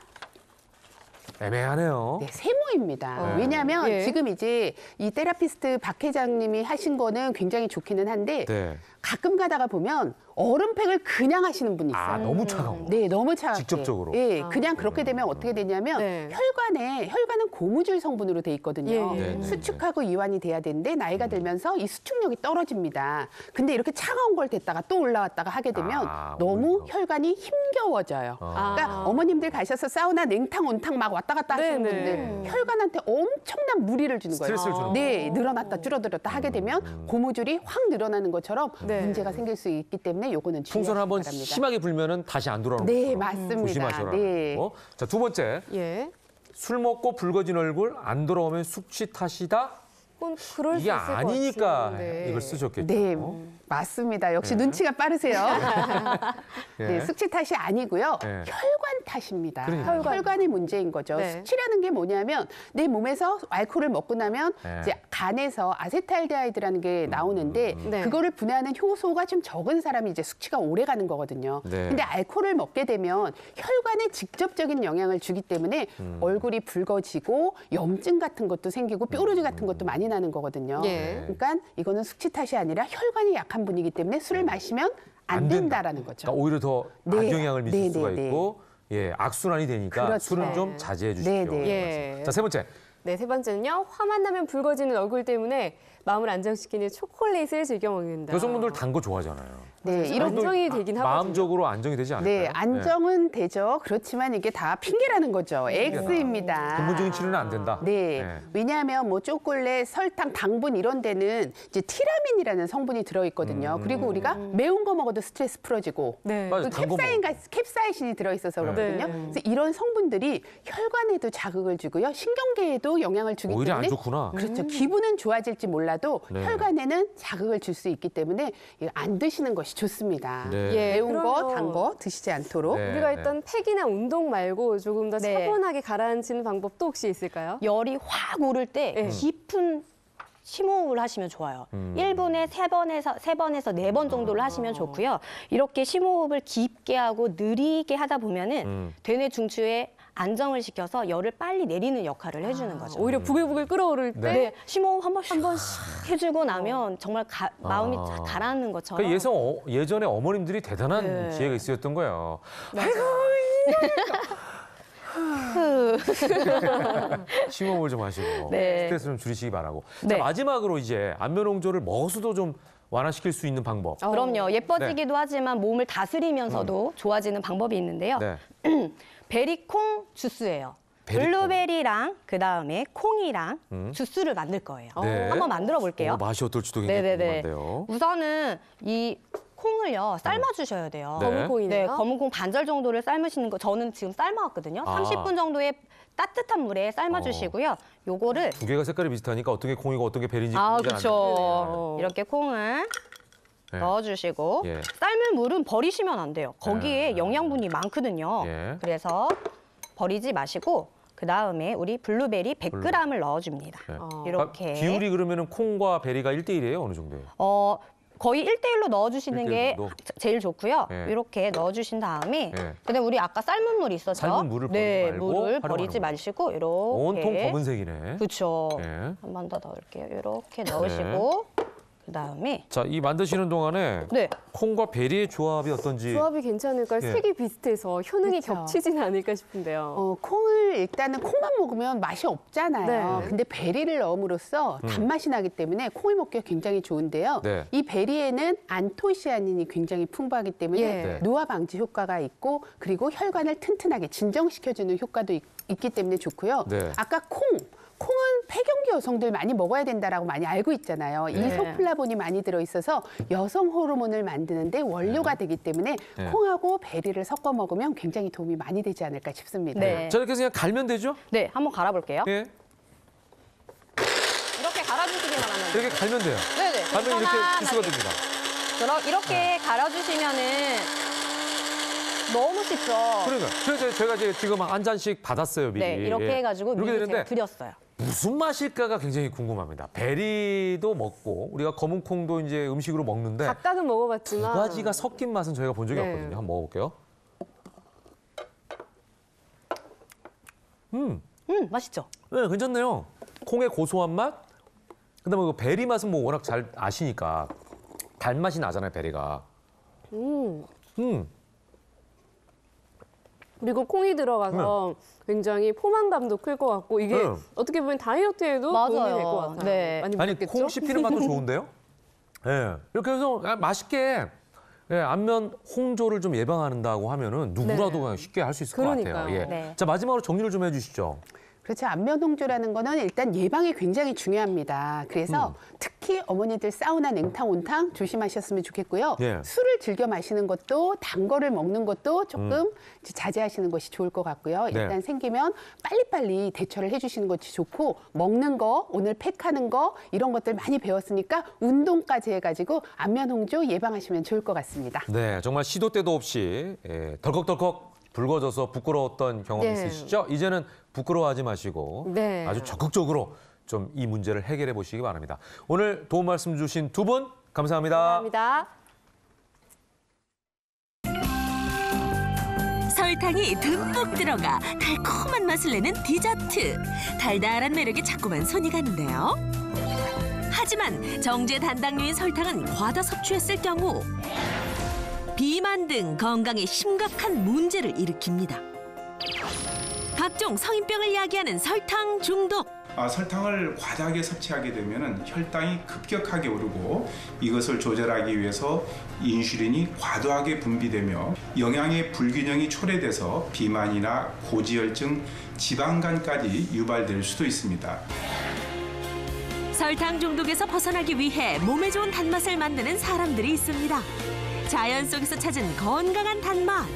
애매하네요. 네, 세모입니다. 왜냐하면 예. 지금 이제 이 테라피스트 박 회장님이 하신 거는 굉장히 좋기는 한데 네. 가끔 가다가 보면 얼음팩을 그냥 하시는 분이 있어요. 아, 너무 차가운 거. 네, 너무 차갑게. 직접적으로. 예, 그냥 그렇게 되면 어떻게 되냐면 네. 혈관은 고무줄 성분으로 돼 있거든요. 예. 네, 네, 수축하고 이완이 돼야 되는데 나이가 들면서 이 수축력이 떨어집니다. 근데 이렇게 차가운 걸 댔다가 또 올라왔다가 하게 되면 너무 오히려. 혈관이 힘겨워져요. 그러니까 어머님들 가셔서 사우나 냉탕 온탕 막 왔다 갔다 하시는 네네. 분들 혈관한테 엄청난 무리를 주는 거예요. 스트레스를 주는 네, 늘어났다 줄어들었다 하게 되면 고무줄이 확 늘어나는 것처럼 네. 문제가 생길 수 있기 때문에 요거는 풍선 주의하시기 한번 바랍니다. 심하게 불면은 다시 안 돌아오는 네, 것처럼 맞습니다. 조심하셔라. 네. 자, 두 번째. 예. 술 먹고 붉어진 얼굴 안 돌아오면 숙취 탓이다. 그건 그럴 수 이게 있을 것 아니니까 같은데. 이걸 쓰셨겠죠. 네, 맞습니다. 역시 네. 눈치가 빠르세요. 예. 네, 숙취 탓이 아니고요. 네. 혈관 탓입니다. 그러니까요. 혈관의 문제인 거죠. 네. 숙취라는 게 뭐냐면 내 몸에서 알코올을 먹고 나면 네. 이제 간에서 아세탈데하이드라는 게 나오는데 네. 그거를 분해하는 효소가 좀 적은 사람이 이제 숙취가 오래 가는 거거든요. 네. 근데 알코올을 먹게 되면 혈관에 직접적인 영향을 주기 때문에 얼굴이 붉어지고 염증 같은 것도 생기고 뾰루지 같은 것도 많이 나는 거거든요. 예. 그러니까 이거는 숙취 탓이 아니라 혈관이 약한 분이기 때문에 술을 마시면 안 된다라는 거죠. 그러니까 오히려 더 네. 악영향을 미칠 네, 수가 네, 네. 있고 예, 악순환이 되니까 그렇죠. 술은 좀 네. 자제해 주십시오. 네, 네. 예. 자, 세 번째. 네, 세 번째는요. 화만 나면 붉어지는 얼굴 때문에 마음을 안정시키는 초콜릿을 즐겨 먹는다. 여성분들 단 거 좋아하잖아요. 네, 이런 안정이 되긴 하거든요. 마음적으로 안정이 되지 않을까요? 네, 안정은 되죠. 그렇지만 이게 다 핑계라는 거죠. X입니다. 근본적인 치료는 안 된다. 네. 네. 왜냐하면 뭐 초콜릿, 설탕, 당분 이런 데는 이제 티라민이라는 성분이 들어있거든요. 그리고 우리가 매운 거 먹어도 스트레스 풀어지고 네. 맞아요. 또 캡사이신이 들어있어서 그렇거든요. 네. 그래서 이런 성분들이 혈관에도 자극을 주고요. 신경계에도 영향을 주기 오히려 때문에 안 좋구나. 그렇죠. 기분은 좋아질지 몰라도 네. 혈관에는 자극을 줄 수 있기 때문에 이거 안 드시는 것이 좋습니다. 네. 예, 매운 거, 그러면 단 거 드시지 않도록. 네. 우리가 했던 팩이나 운동 말고 조금 더 네. 차분하게 가라앉히는 방법도 혹시 있을까요? 열이 확 오를 때 네. 깊은 심호흡을 하시면 좋아요. 1분에 3번에서 4번 정도를 하시면 좋고요. 이렇게 심호흡을 깊게 하고 느리게 하다 보면은 대뇌 중추에 안정을 시켜서 열을 빨리 내리는 역할을 해주는 거죠. 오히려 부글부글 끓어오를 때 네, 심호흡 한 번씩 해주고 나면 정말 마음이 다 가라앉는 것처럼. 그러니까 예전에 어머님들이 대단한 네. 지혜가 있었던 거예요. 심호흡을 좀 하시고 네. 스트레스 좀 줄이시기 바라고. 자, 네. 마지막으로 이제 안면 홍조를 먹어서도 좀 완화시킬 수 있는 방법. 그럼요. 예뻐지기도 하지만 몸을 다스리면서도 좋아지는 방법이 있는데요. 네. 베리콩 주스예요. 베리콩. 블루베리랑 그다음에 콩이랑 주스를 만들 거예요. 네. 한번 만들어 볼게요. 맛이 어떨지도 굉장히 네네네. 궁금한데요. 우선은 이 콩을요 삶아 주셔야 돼요. 네. 검은 콩이네요. 네, 검은 콩 반절 정도를 삶으시는 거 저는 지금 삶아왔거든요. 아. 30분 정도의 따뜻한 물에 삶아 주시고요. 요거를 두 개가 색깔이 비슷하니까 어떤 게 콩이고 어떤 게 베리인지 아, 구분이 안 그렇죠. 이렇게 콩을 네. 넣어주시고 예. 삶은 물은 버리시면 안 돼요. 거기에 예. 영양분이 많거든요. 예. 그래서 버리지 마시고 그 다음에 우리 블루베리 100g을 넣어줍니다. 네. 이렇게 비율이 그러면은 콩과 베리가 1대1이에요? 어느 정도예요? 거의 1대1로 넣어주시는 1대1 게 정도? 제일 좋고요. 예. 이렇게 넣어주신 다음에 예. 그다음에 우리 아까 삶은 물 있었죠? 삶은 물을 버리지 네, 말고 물을 활용하는 버리지 거예요. 마시고 이렇게 온통 검은색이네. 그렇죠. 예. 한 번 더 넣을게요. 이렇게 넣으시고 그다음에 자, 이 만드시는 동안에 네. 콩과 베리의 조합이 어떤지. 조합이 괜찮을까요? 예. 색이 비슷해서 효능이 그쵸. 겹치지는 않을까 싶은데요. 콩을 일단은 콩만 먹으면 맛이 없잖아요. 네. 근데 베리를 넣음으로써 단맛이 나기 때문에 콩을 먹기가 굉장히 좋은데요. 네. 이 베리에는 안토시아닌이 굉장히 풍부하기 때문에 예. 네. 노화 방지 효과가 있고 그리고 혈관을 튼튼하게 진정시켜주는 효과도 있기 때문에 좋고요. 네. 아까 콩은 폐경기 여성들 많이 먹어야 된다라고 많이 알고 있잖아요. 네. 이소플라본이 많이 들어있어서 여성 호르몬을 만드는데 원료가 되기 때문에 네. 콩하고 베리를 섞어 먹으면 굉장히 도움이 많이 되지 않을까 싶습니다. 네. 자, 이렇게 그냥 갈면 되죠? 네, 한번 갈아볼게요. 예. 이렇게 갈아주시기만 하면 돼요. 이렇게 갈면 돼요. 네네. 갈면 이렇게 편안하게. 주스가 됩니다. 이렇게 갈아주시면은 너무 쉽죠. 그러니까 그래서 제가 지금 한 잔씩 받았어요 미리. 네, 이렇게 예. 해가지고 이렇게 미리 제가 되는데 드렸어요. 무슨 맛일까가 굉장히 궁금합니다. 베리도 먹고 우리가 검은 콩도 이제 음식으로 먹는데 각각은 두 먹어봤지만 가지가 섞인 맛은 저희가 본 적이 네. 없거든요. 한번 먹어볼게요. 맛있죠? 네, 괜찮네요. 콩의 고소한 맛. 그다음에 그 베리 맛은 뭐 워낙 잘 아시니까 단맛이 나잖아요, 베리가. 그리고 콩이 들어가서 굉장히 포만감도 클 것 같고 이게 네. 어떻게 보면 다이어트에도 맞아요. 도움이 될 것 같아요. 네. 많이 아니 먹겠죠? 콩 씹히는 맛도 좋은데요? 예. 이렇게 해서 맛있게 안면 홍조를 좀 예방한다고 하면은 누구라도 네. 그냥 쉽게 할 수 있을 것 그러니까요. 같아요. 예. 네. 자 마지막으로 정리를 좀 해주시죠. 그렇죠. 안면 홍조라는 거는 일단 예방이 굉장히 중요합니다. 그래서 특히 어머니들 사우나, 냉탕, 온탕 조심하셨으면 좋겠고요. 예. 술을 즐겨 마시는 것도 단 거를 먹는 것도 조금 이제 자제하시는 것이 좋을 것 같고요. 네. 일단 생기면 빨리빨리 대처를 해주시는 것이 좋고 먹는 거, 오늘 팩하는 거 이런 것들 많이 배웠으니까 운동까지 해가지고 안면 홍조 예방하시면 좋을 것 같습니다. 네, 정말 시도 때도 없이 덜컥덜컥 붉어져서 부끄러웠던 경험 네. 있으시죠? 이제는 부끄러워하지 마시고 네. 아주 적극적으로 좀 이 문제를 해결해 보시기 바랍니다. 오늘 도움 말씀 주신 두 분 감사합니다. 감사합니다. 설탕이 듬뿍 들어가 달콤한 맛을 내는 디저트. 달달한 매력에 자꾸만 손이 가는데요. 하지만 정제 단당류인 설탕은 과다 섭취했을 경우 비만 등 건강에 심각한 문제를 일으킵니다. 각종 성인병을 야기하는 설탕 중독. 설탕을 과다하게 섭취하게 되면 혈당이 급격하게 오르고 이것을 조절하기 위해서 인슐린이 과도하게 분비되며 영양의 불균형이 초래돼서 비만이나 고지혈증, 지방간까지 유발될 수도 있습니다. 설탕 중독에서 벗어나기 위해 몸에 좋은 단맛을 만드는 사람들이 있습니다. 자연 속에서 찾은 건강한 단맛.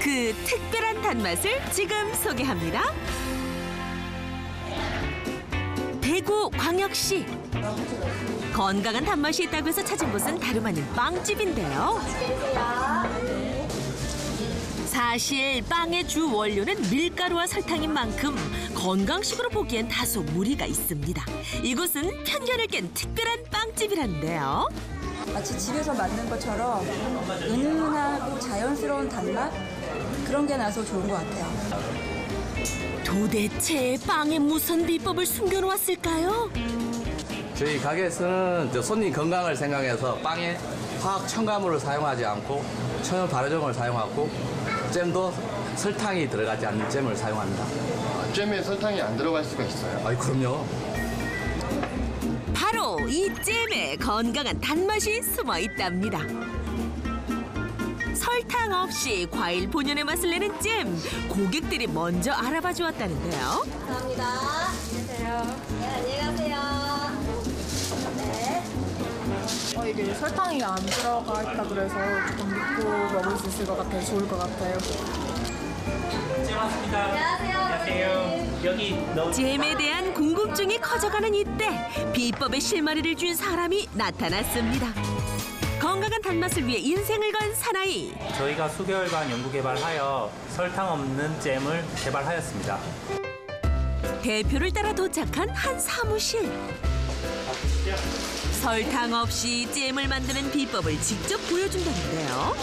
그 특별한 단맛을 지금 소개합니다. 대구광역시. 건강한 단맛이 있다고 해서 찾은 곳은 다름 아닌 빵집인데요. 사실 빵의 주 원료는 밀가루와 설탕인 만큼 건강식으로 보기엔 다소 무리가 있습니다. 이곳은 편견을 깬 특별한 빵집이라는데요. 마치 집에서 만든 것처럼 은은하고 자연스러운 단맛? 그런 게 나서 좋은 것 같아요. 도대체 빵에 무슨 비법을 숨겨놓았을까요? 저희 가게에서는 손님 건강을 생각해서 빵에 화학 첨가물을 사용하지 않고 천연 발효종을 사용하고 잼도 설탕이 들어가지 않는 잼을 사용합니다. 잼에 설탕이 안 들어갈 수가 있어요? 아이, 그럼요. 바로 이 잼에 건강한 단맛이 숨어 있답니다. 설탕 없이 과일 본연의 맛을 내는 잼, 고객들이 먼저 알아봐 주었다는데요. 감사합니다. 안녕하세요. 네, 안녕히 가세요. 네. 이게 설탕이 안 들어가 있다 그래서 조금 믿고 먹을 수 있을 것 같아요. 좋을 것 같아요. 잼에 대한 궁금증이 커져가는 이때 비법의 실마리를 준 사람이 나타났습니다. 건강한 단맛을 위해 인생을 건 사나이. 저희가 수개월간 연구개발하여 설탕 없는 잼을 개발하였습니다. 대표를 따라 도착한 한 사무실. 설탕 없이 잼을 만드는 비법을 직접 보여준다는데요.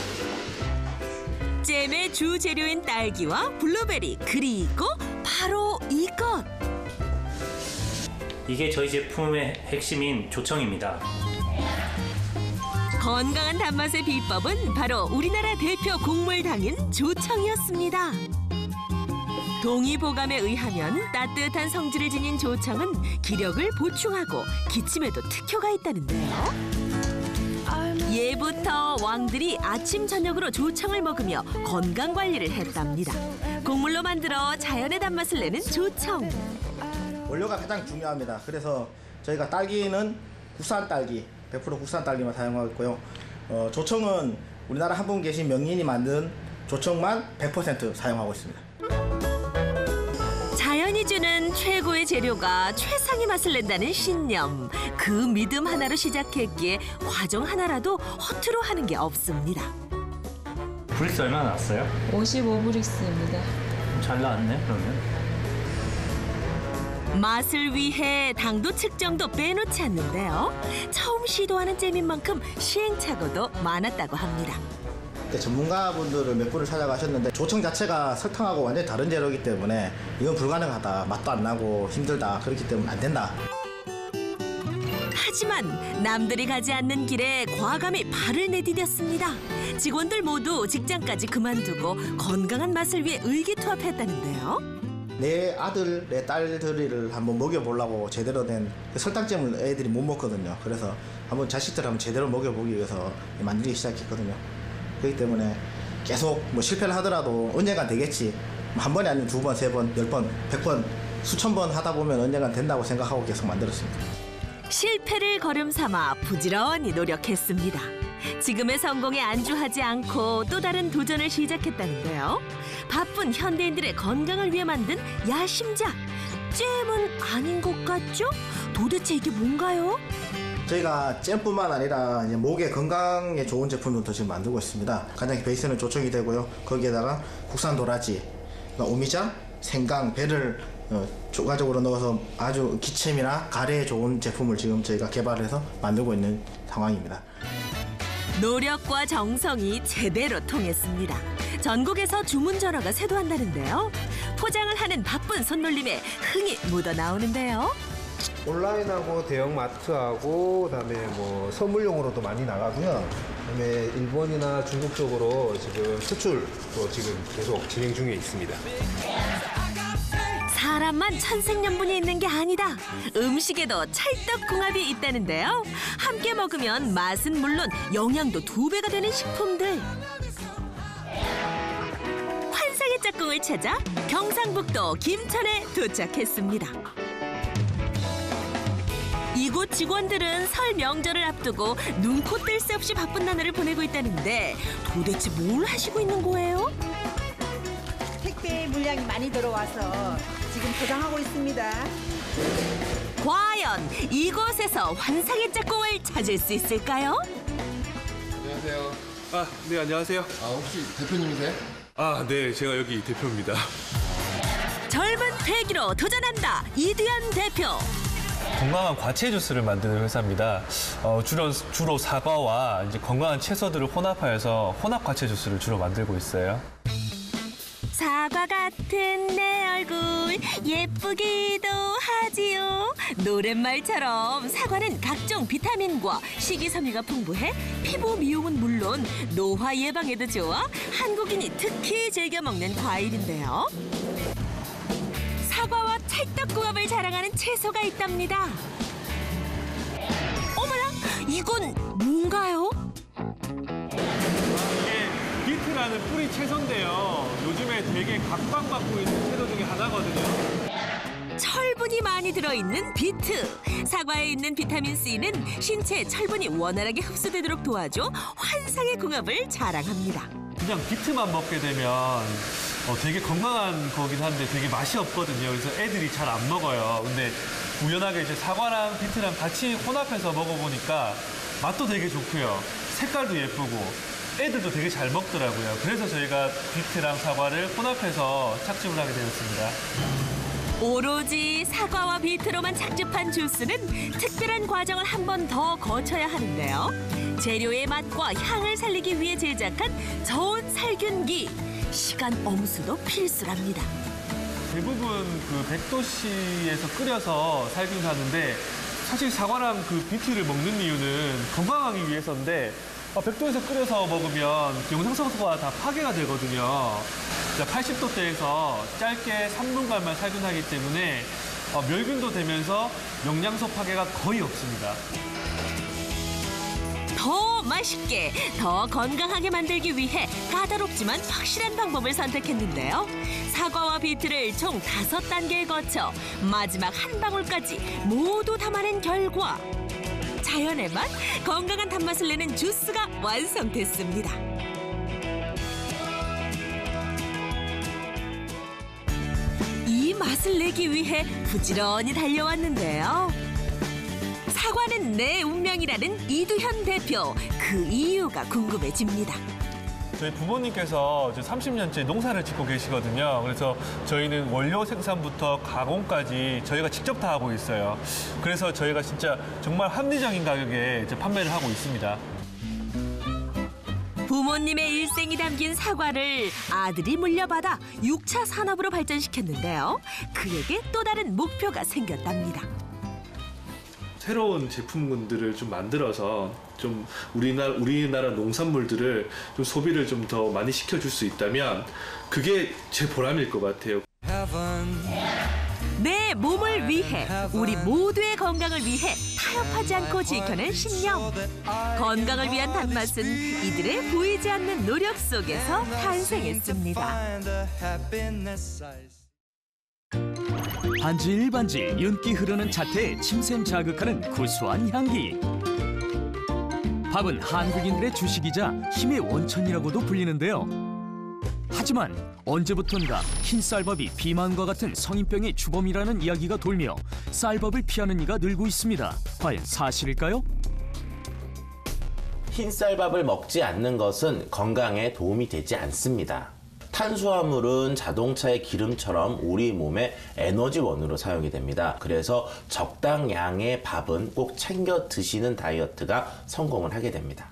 잼의 주 재료인 딸기와 블루베리, 그리고 바로 이것. 이게 저희 제품의 핵심인 조청입니다. 건강한 단맛의 비법은 바로 우리나라 대표 곡물당인 조청이었습니다. 동의보감에 의하면 따뜻한 성질을 지닌 조청은 기력을 보충하고 기침에도 특효가 있다는데요. 예부터 왕들이 아침 저녁으로 조청을 먹으며 건강 관리를 했답니다. 곡물로 만들어 자연의 단맛을 내는 조청. 원료가 가장 중요합니다. 그래서 저희가 딸기는 국산 딸기, 100% 국산 딸기만 사용하고 있고요. 조청은 우리나라 한 분 계신 명인이 만든 조청만 100% 사용하고 있습니다. 자연이 주는 최고의 재료가 최상의 맛을 낸다는 신념. 그 믿음 하나로 시작했기에 과정 하나라도 허투루 하는 게 없습니다. 브릭스 얼마나 나왔어요? 55브릭스입니다. 잘 나왔네, 그러면. 맛을 위해 당도 측정도 빼놓지 않는데요. 처음 시도하는 잼인 만큼 시행착오도 많았다고 합니다. 전문가분들을 몇 분을 찾아가셨는데 조청 자체가 설탕하고 완전히 다른 재료이기 때문에 이건 불가능하다. 맛도 안 나고 힘들다. 그렇기 때문에 안 된다. 하지만 남들이 가지 않는 길에 과감히 발을 내디뎠습니다. 직원들 모두 직장까지 그만두고 건강한 맛을 위해 의기투합했다는데요. 내 아들, 내 딸들을 한번 먹여보려고 제대로 된 설탕잼을 애들이 못 먹거든요. 그래서 한번 자식들 한번 제대로 먹여보기 위해서 만들기 시작했거든요. 그렇기 때문에 계속 뭐 실패를 하더라도 언젠간 되겠지. 한 번이 아니면 2번, 3번, 10번, 100번, 수천 번 하다 보면 언젠간 된다고 생각하고 계속 만들었습니다. 실패를 걸음 삼아 부지런히 노력했습니다. 지금의 성공에 안주하지 않고 또 다른 도전을 시작했다는데요. 바쁜 현대인들의 건강을 위해 만든 야심작. 잼은 아닌 것 같죠? 도대체 이게 뭔가요? 저희가 잼뿐만 아니라 이제 목의 건강에 좋은 제품도 지금 만들고 있습니다. 가장 베이스는 조청이 되고요. 거기에다가 국산 도라지, 오미자, 생강, 배를 추가적으로 넣어서 아주 기침이나 가래에 좋은 제품을 지금 저희가 개발해서 만들고 있는 상황입니다. 노력과 정성이 제대로 통했습니다. 전국에서 주문 전화가 쇄도한다는데요. 포장을 하는 바쁜 손놀림에 흥이 묻어나오는데요. 온라인하고 대형 마트하고 그다음에 뭐 선물용으로도 많이 나가고요. 그다음에 일본이나 중국 쪽으로 지금 수출도 지금 계속 진행 중에 있습니다. 사람만 천생연분이 있는 게 아니다. 음식에도 찰떡궁합이 있다는데요. 함께 먹으면 맛은 물론 영양도 2배가 되는 식품들. 환상의 짝꿍을 찾아 경상북도 김천에 도착했습니다. 이곳 직원들은 설 명절을 앞두고 눈코 뜰 새 없이 바쁜 나날을 보내고 있다는데 도대체 뭘 하시고 있는 거예요? 택배 물량이 많이 들어와서 지금 포장하고 있습니다. 과연 이곳에서 환상의 짝꿍을 찾을 수 있을까요? 안녕하세요. 네, 안녕하세요. 혹시 대표님이세요? 네, 제가 여기 대표입니다. 젊은 패기로 도전한다. 이두현 대표. 건강한 과채 주스를 만드는 회사입니다. 주로 사과와 이제 건강한 채소들을 혼합하여서 혼합 과채 주스를 주로 만들고 있어요. 사과 같은 내 얼굴 예쁘기도 하지요. 노랫말처럼 사과는 각종 비타민과 식이섬유가 풍부해 피부 미용은 물론 노화 예방에도 좋아 한국인이 특히 즐겨 먹는 과일인데요. 사과와 찰떡궁합을 자랑하는 채소가 있답니다. 어머나, 이건 뭔가요? 비트라는 뿌리 채소인데요. 요즘에 되게 각광받고 있는 채소 중에 하나거든요. 철분이 많이 들어있는 비트. 사과에 있는 비타민C는 신체에 철분이 원활하게 흡수되도록 도와줘 환상의 궁합을 자랑합니다. 그냥 비트만 먹게 되면 되게 건강한 거긴 한데 되게 맛이 없거든요. 그래서 애들이 잘 안 먹어요. 근데 우연하게 이제 사과랑 비트랑 같이 혼합해서 먹어보니까 맛도 되게 좋고요. 색깔도 예쁘고 애들도 되게 잘 먹더라고요. 그래서 저희가 비트랑 사과를 혼합해서 착즙을 하게 되었습니다. 오로지 사과와 비트로만 착즙한 주스는 특별한 과정을 한 번 더 거쳐야 하는데요. 재료의 맛과 향을 살리기 위해 제작한 저온 살균기. 시간 엄수도 필수랍니다. 대부분 그 100도씨에서 끓여서 살균하는데 사실 사과랑 그 비트를 먹는 이유는 건강하기 위해서인데 100도에서 끓여서 먹으면 영양소가 다 파괴가 되거든요. 80도대에서 짧게 3분간만 살균하기 때문에 멸균도 되면서 영양소 파괴가 거의 없습니다. 더 맛있게, 더 건강하게 만들기 위해 까다롭지만 확실한 방법을 선택했는데요. 사과와 비트를 총 5단계에 거쳐 마지막 한 방울까지 모두 담아낸 결과 자연의 맛, 건강한 단맛을 내는 주스가 완성됐습니다. 이 맛을 내기 위해 부지런히 달려왔는데요. 사과는 내 운명이라는 이두현 대표. 그 이유가 궁금해집니다. 저희 부모님께서 이제 30년째 농사를 짓고 계시거든요. 그래서 저희는 원료 생산부터 가공까지 저희가 직접 다 하고 있어요. 그래서 저희가 진짜 정말 합리적인 가격에 이제 판매를 하고 있습니다. 부모님의 일생이 담긴 사과를 아들이 물려받아 6차 산업으로 발전시켰는데요. 그에게 또 다른 목표가 생겼답니다. 새로운 제품군들을 좀 만들어서 좀 우리나라 농산물들을 좀 소비를 좀 더 많이 시켜줄 수 있다면 그게 제 보람일 것 같아요. 내 몸을 위해, 우리 모두의 건강을 위해 타협하지 않고 지켜낸 신념. 건강을 위한 단맛은 이들의 보이지 않는 노력 속에서 탄생했습니다. 반질반질 윤기 흐르는 자태에 침샘 자극하는 구수한 향기. 밥은 한국인들의 주식이자 힘의 원천이라고도 불리는데요. 하지만 언제부턴가 흰 쌀밥이 비만과 같은 성인병의 주범이라는 이야기가 돌며 쌀밥을 피하는 이가 늘고 있습니다. 과연 사실일까요? 흰 쌀밥을 먹지 않는 것은 건강에 도움이 되지 않습니다. 탄수화물은 자동차의 기름처럼 우리 몸의 에너지원으로 사용이 됩니다. 그래서 적당량의 밥은 꼭 챙겨 드시는 다이어트가 성공을 하게 됩니다.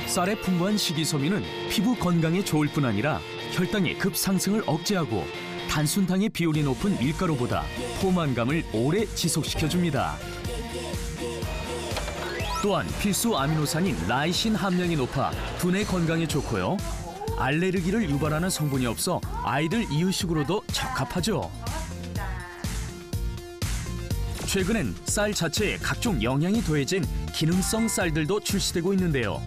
쌀의 풍부한 식이섬유는 피부 건강에 좋을 뿐 아니라 혈당의 급상승을 억제하고 단순당의 비율이 높은 밀가루보다 포만감을 오래 지속시켜줍니다. 또한 필수 아미노산인 라이신 함량이 높아 두뇌 건강에 좋고요. 알레르기를 유발하는 성분이 없어 아이들 이유식으로도 적합하죠. 최근엔 쌀 자체에 각종 영양이 더해진 기능성 쌀들도 출시되고 있는데요.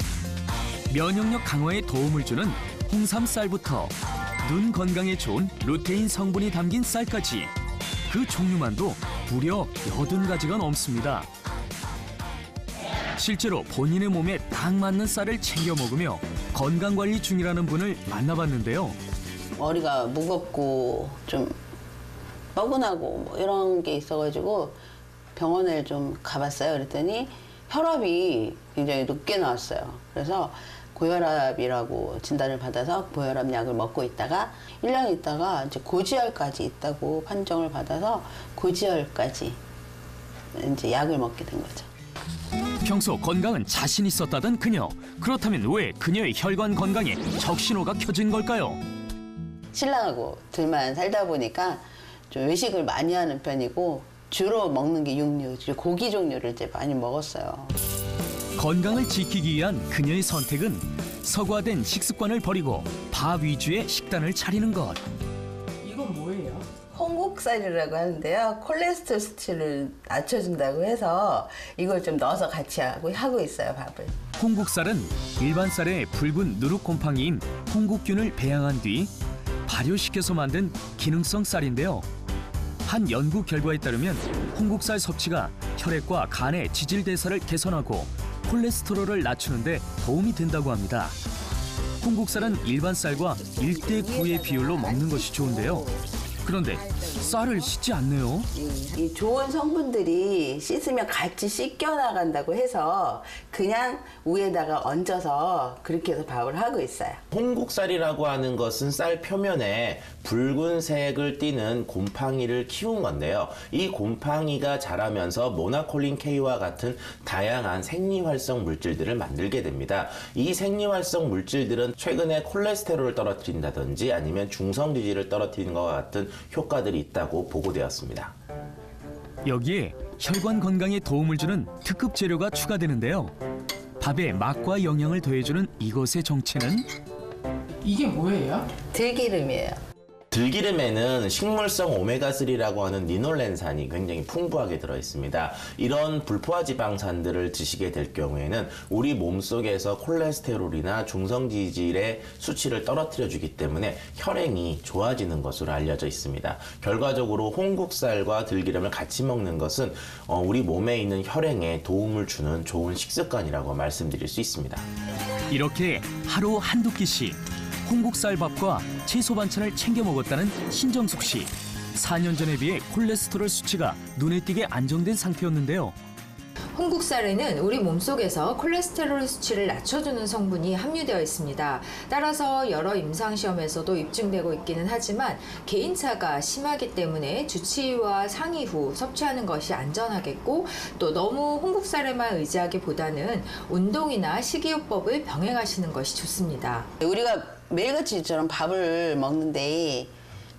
면역력 강화에 도움을 주는 홍삼쌀부터 눈 건강에 좋은 루테인 성분이 담긴 쌀까지 그 종류만도 무려 80가지가 넘습니다. 실제로 본인의 몸에 딱 맞는 쌀을 챙겨 먹으며 건강관리 중이라는 분을 만나봤는데요. 머리가 무겁고 좀 뻐근하고 뭐 이런 게 있어가지고 병원을 좀 가봤어요. 그랬더니 혈압이 굉장히 높게 나왔어요. 그래서 고혈압이라고 진단을 받아서 고혈압 약을 먹고 있다가 1년 있다가 이제 고지혈까지 있다고 판정을 받아서 고지혈까지 이제 약을 먹게 된 거죠. 평소 건강은 자신 있었다던 그녀. 그렇다면 왜 그녀의 혈관 건강에 적신호가 켜진 걸까요? 신랑하고 둘만 살다 보니까 좀 외식을 많이 하는 편이고 주로 먹는 게 육류, 고기 종류를 이제 많이 먹었어요. 건강을 지키기 위한 그녀의 선택은 서구화된 식습관을 버리고 밥 위주의 식단을 차리는 것. 이건 뭐예요? 홍국살이라고 하는데요. 콜레스테롤 수치를 낮춰준다고 해서 이걸 좀 넣어서 같이 하고 있어요, 밥을. 홍국살은 일반 쌀에 붉은 누룩곰팡이인 홍국균을 배양한 뒤 발효시켜서 만든 기능성 쌀인데요. 한 연구 결과에 따르면 홍국살 섭취가 혈액과 간의 지질 대사를 개선하고 콜레스테롤을 낮추는 데 도움이 된다고 합니다. 홍국살은 일반 쌀과 1:9의 비율로 먹는 것이 좋은데요. 그런데 쌀을 씻지 않네요. 이 좋은 성분들이 씻으면 같이 씻겨 나간다고 해서 그냥 위에다가 얹어서 그렇게 해서 밥을 하고 있어요. 홍국살이라고 하는 것은 쌀 표면에 붉은색을 띠는 곰팡이를 키운 건데요. 이 곰팡이가 자라면서 모나콜린 K와 같은 다양한 생리활성 물질들을 만들게 됩니다. 이 생리활성 물질들은 최근에 콜레스테롤을 떨어뜨린다든지 아니면 중성지질을 떨어뜨리는 것과 같은 효과들이 있다고 보고되었습니다. 여기에 혈관 건강에 도움을 주는 특급 재료가 추가되는데요. 밥에 맛과 영양을 더해주는 이것의 정체는? 이게 뭐예요? 들기름이에요. 들기름에는 식물성 오메가3라고 하는 리놀렌산이 굉장히 풍부하게 들어있습니다. 이런 불포화 지방산들을 드시게 될 경우에는 우리 몸속에서 콜레스테롤이나 중성지질의 수치를 떨어뜨려주기 때문에 혈행이 좋아지는 것으로 알려져 있습니다. 결과적으로 홍국살과 들기름을 같이 먹는 것은 우리 몸에 있는 혈행에 도움을 주는 좋은 식습관이라고 말씀드릴 수 있습니다. 이렇게 하루 한두 끼씩 홍국쌀밥과 채소 반찬을 챙겨 먹었다는 신정숙 씨. 4년 전에 비해 콜레스테롤 수치가 눈에 띄게 안정된 상태였는데요. 홍국살에는 우리 몸속에서 콜레스테롤 수치를 낮춰주는 성분이 함유되어 있습니다. 따라서 여러 임상시험에서도 입증되고 있기는 하지만 개인차가 심하기 때문에 주치의와 상의 후 섭취하는 것이 안전하겠고 또 너무 홍국살에만 의지하기보다는 운동이나 식이요법을 병행하시는 것이 좋습니다. 우리가 매일같이처럼 밥을 먹는데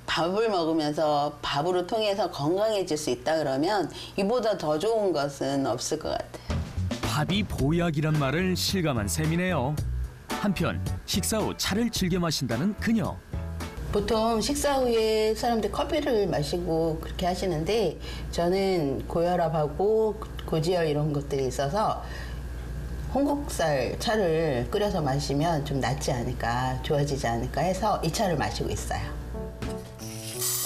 밥을 먹으면서 밥으로 통해서 건강해질 수 있다 그러면 이보다 더 좋은 것은 없을 것 같아요. 밥이 보약이란 말을 실감한 셈이네요. 한편 식사 후 차를 즐겨 마신다는 그녀. 보통 식사 후에 사람들 커피를 마시고 그렇게 하시는데 저는 고혈압하고 고지혈 이런 것들이 있어서 홍국살 차를 끓여서 마시면 좀 낫지 않을까, 좋아지지 않을까 해서 이 차를 마시고 있어요.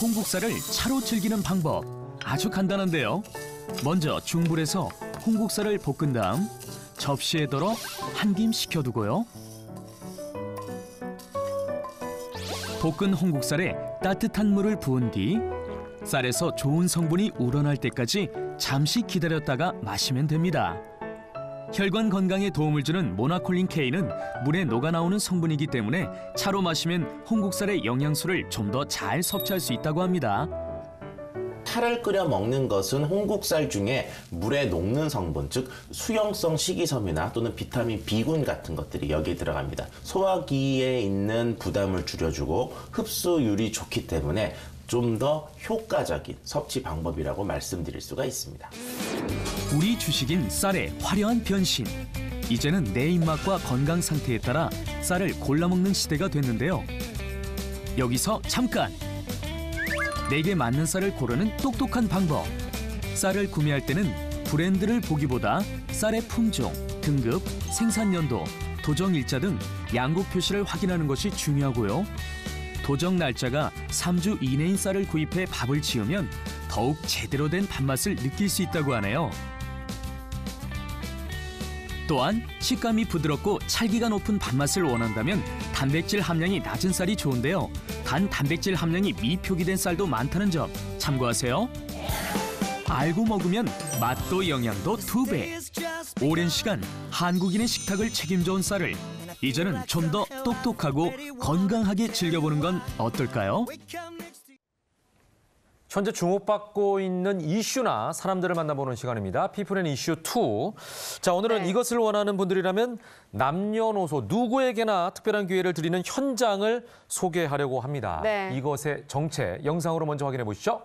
홍국살을 차로 즐기는 방법 아주 간단한데요. 먼저 중불에서 홍국살을 볶은 다음 접시에 덜어 한 김 식혀두고요. 볶은 홍국살에 따뜻한 물을 부은 뒤 쌀에서 좋은 성분이 우러날 때까지 잠시 기다렸다가 마시면 됩니다. 혈관 건강에 도움을 주는 모나콜린 K는 물에 녹아나오는 성분이기 때문에 차로 마시면 홍국살의 영양소를 좀 더 잘 섭취할 수 있다고 합니다. 차를 끓여 먹는 것은 홍국살 중에 물에 녹는 성분, 즉 수용성 식이섬유나 또는 비타민 B군 같은 것들이 여기에 들어갑니다. 소화기에 있는 부담을 줄여주고 흡수율이 좋기 때문에 좀 더 효과적인 섭취 방법이라고 말씀드릴 수가 있습니다. 우리 주식인 쌀의 화려한 변신. 이제는 내 입맛과 건강 상태에 따라 쌀을 골라 먹는 시대가 됐는데요. 여기서 잠깐! 내게 맞는 쌀을 고르는 똑똑한 방법. 쌀을 구매할 때는 브랜드를 보기보다 쌀의 품종, 등급, 생산 연도, 도정 일자 등 양국 표시를 확인하는 것이 중요하고요. 도정 날짜가 3주 이내인 쌀을 구입해 밥을 지으면 더욱 제대로 된 밥맛을 느낄 수 있다고 하네요. 또한 식감이 부드럽고 찰기가 높은 밥맛을 원한다면 단백질 함량이 낮은 쌀이 좋은데요. 단 단백질 함량이 미표기된 쌀도 많다는 점 참고하세요. 알고 먹으면 맛도 영양도 2배. 오랜 시간 한국인의 식탁을 책임져온 쌀을 이제는 좀 더 똑똑하고 건강하게 즐겨보는 건 어떨까요? 현재 주목받고 있는 이슈나 사람들을 만나보는 시간입니다. 피플 앤 이슈 2. 자, 오늘은 이것을 원하는 분들이라면 남녀노소 누구에게나 특별한 기회를 드리는 현장을 소개하려고 합니다. 네. 이것의 정체 영상으로 먼저 확인해 보시죠.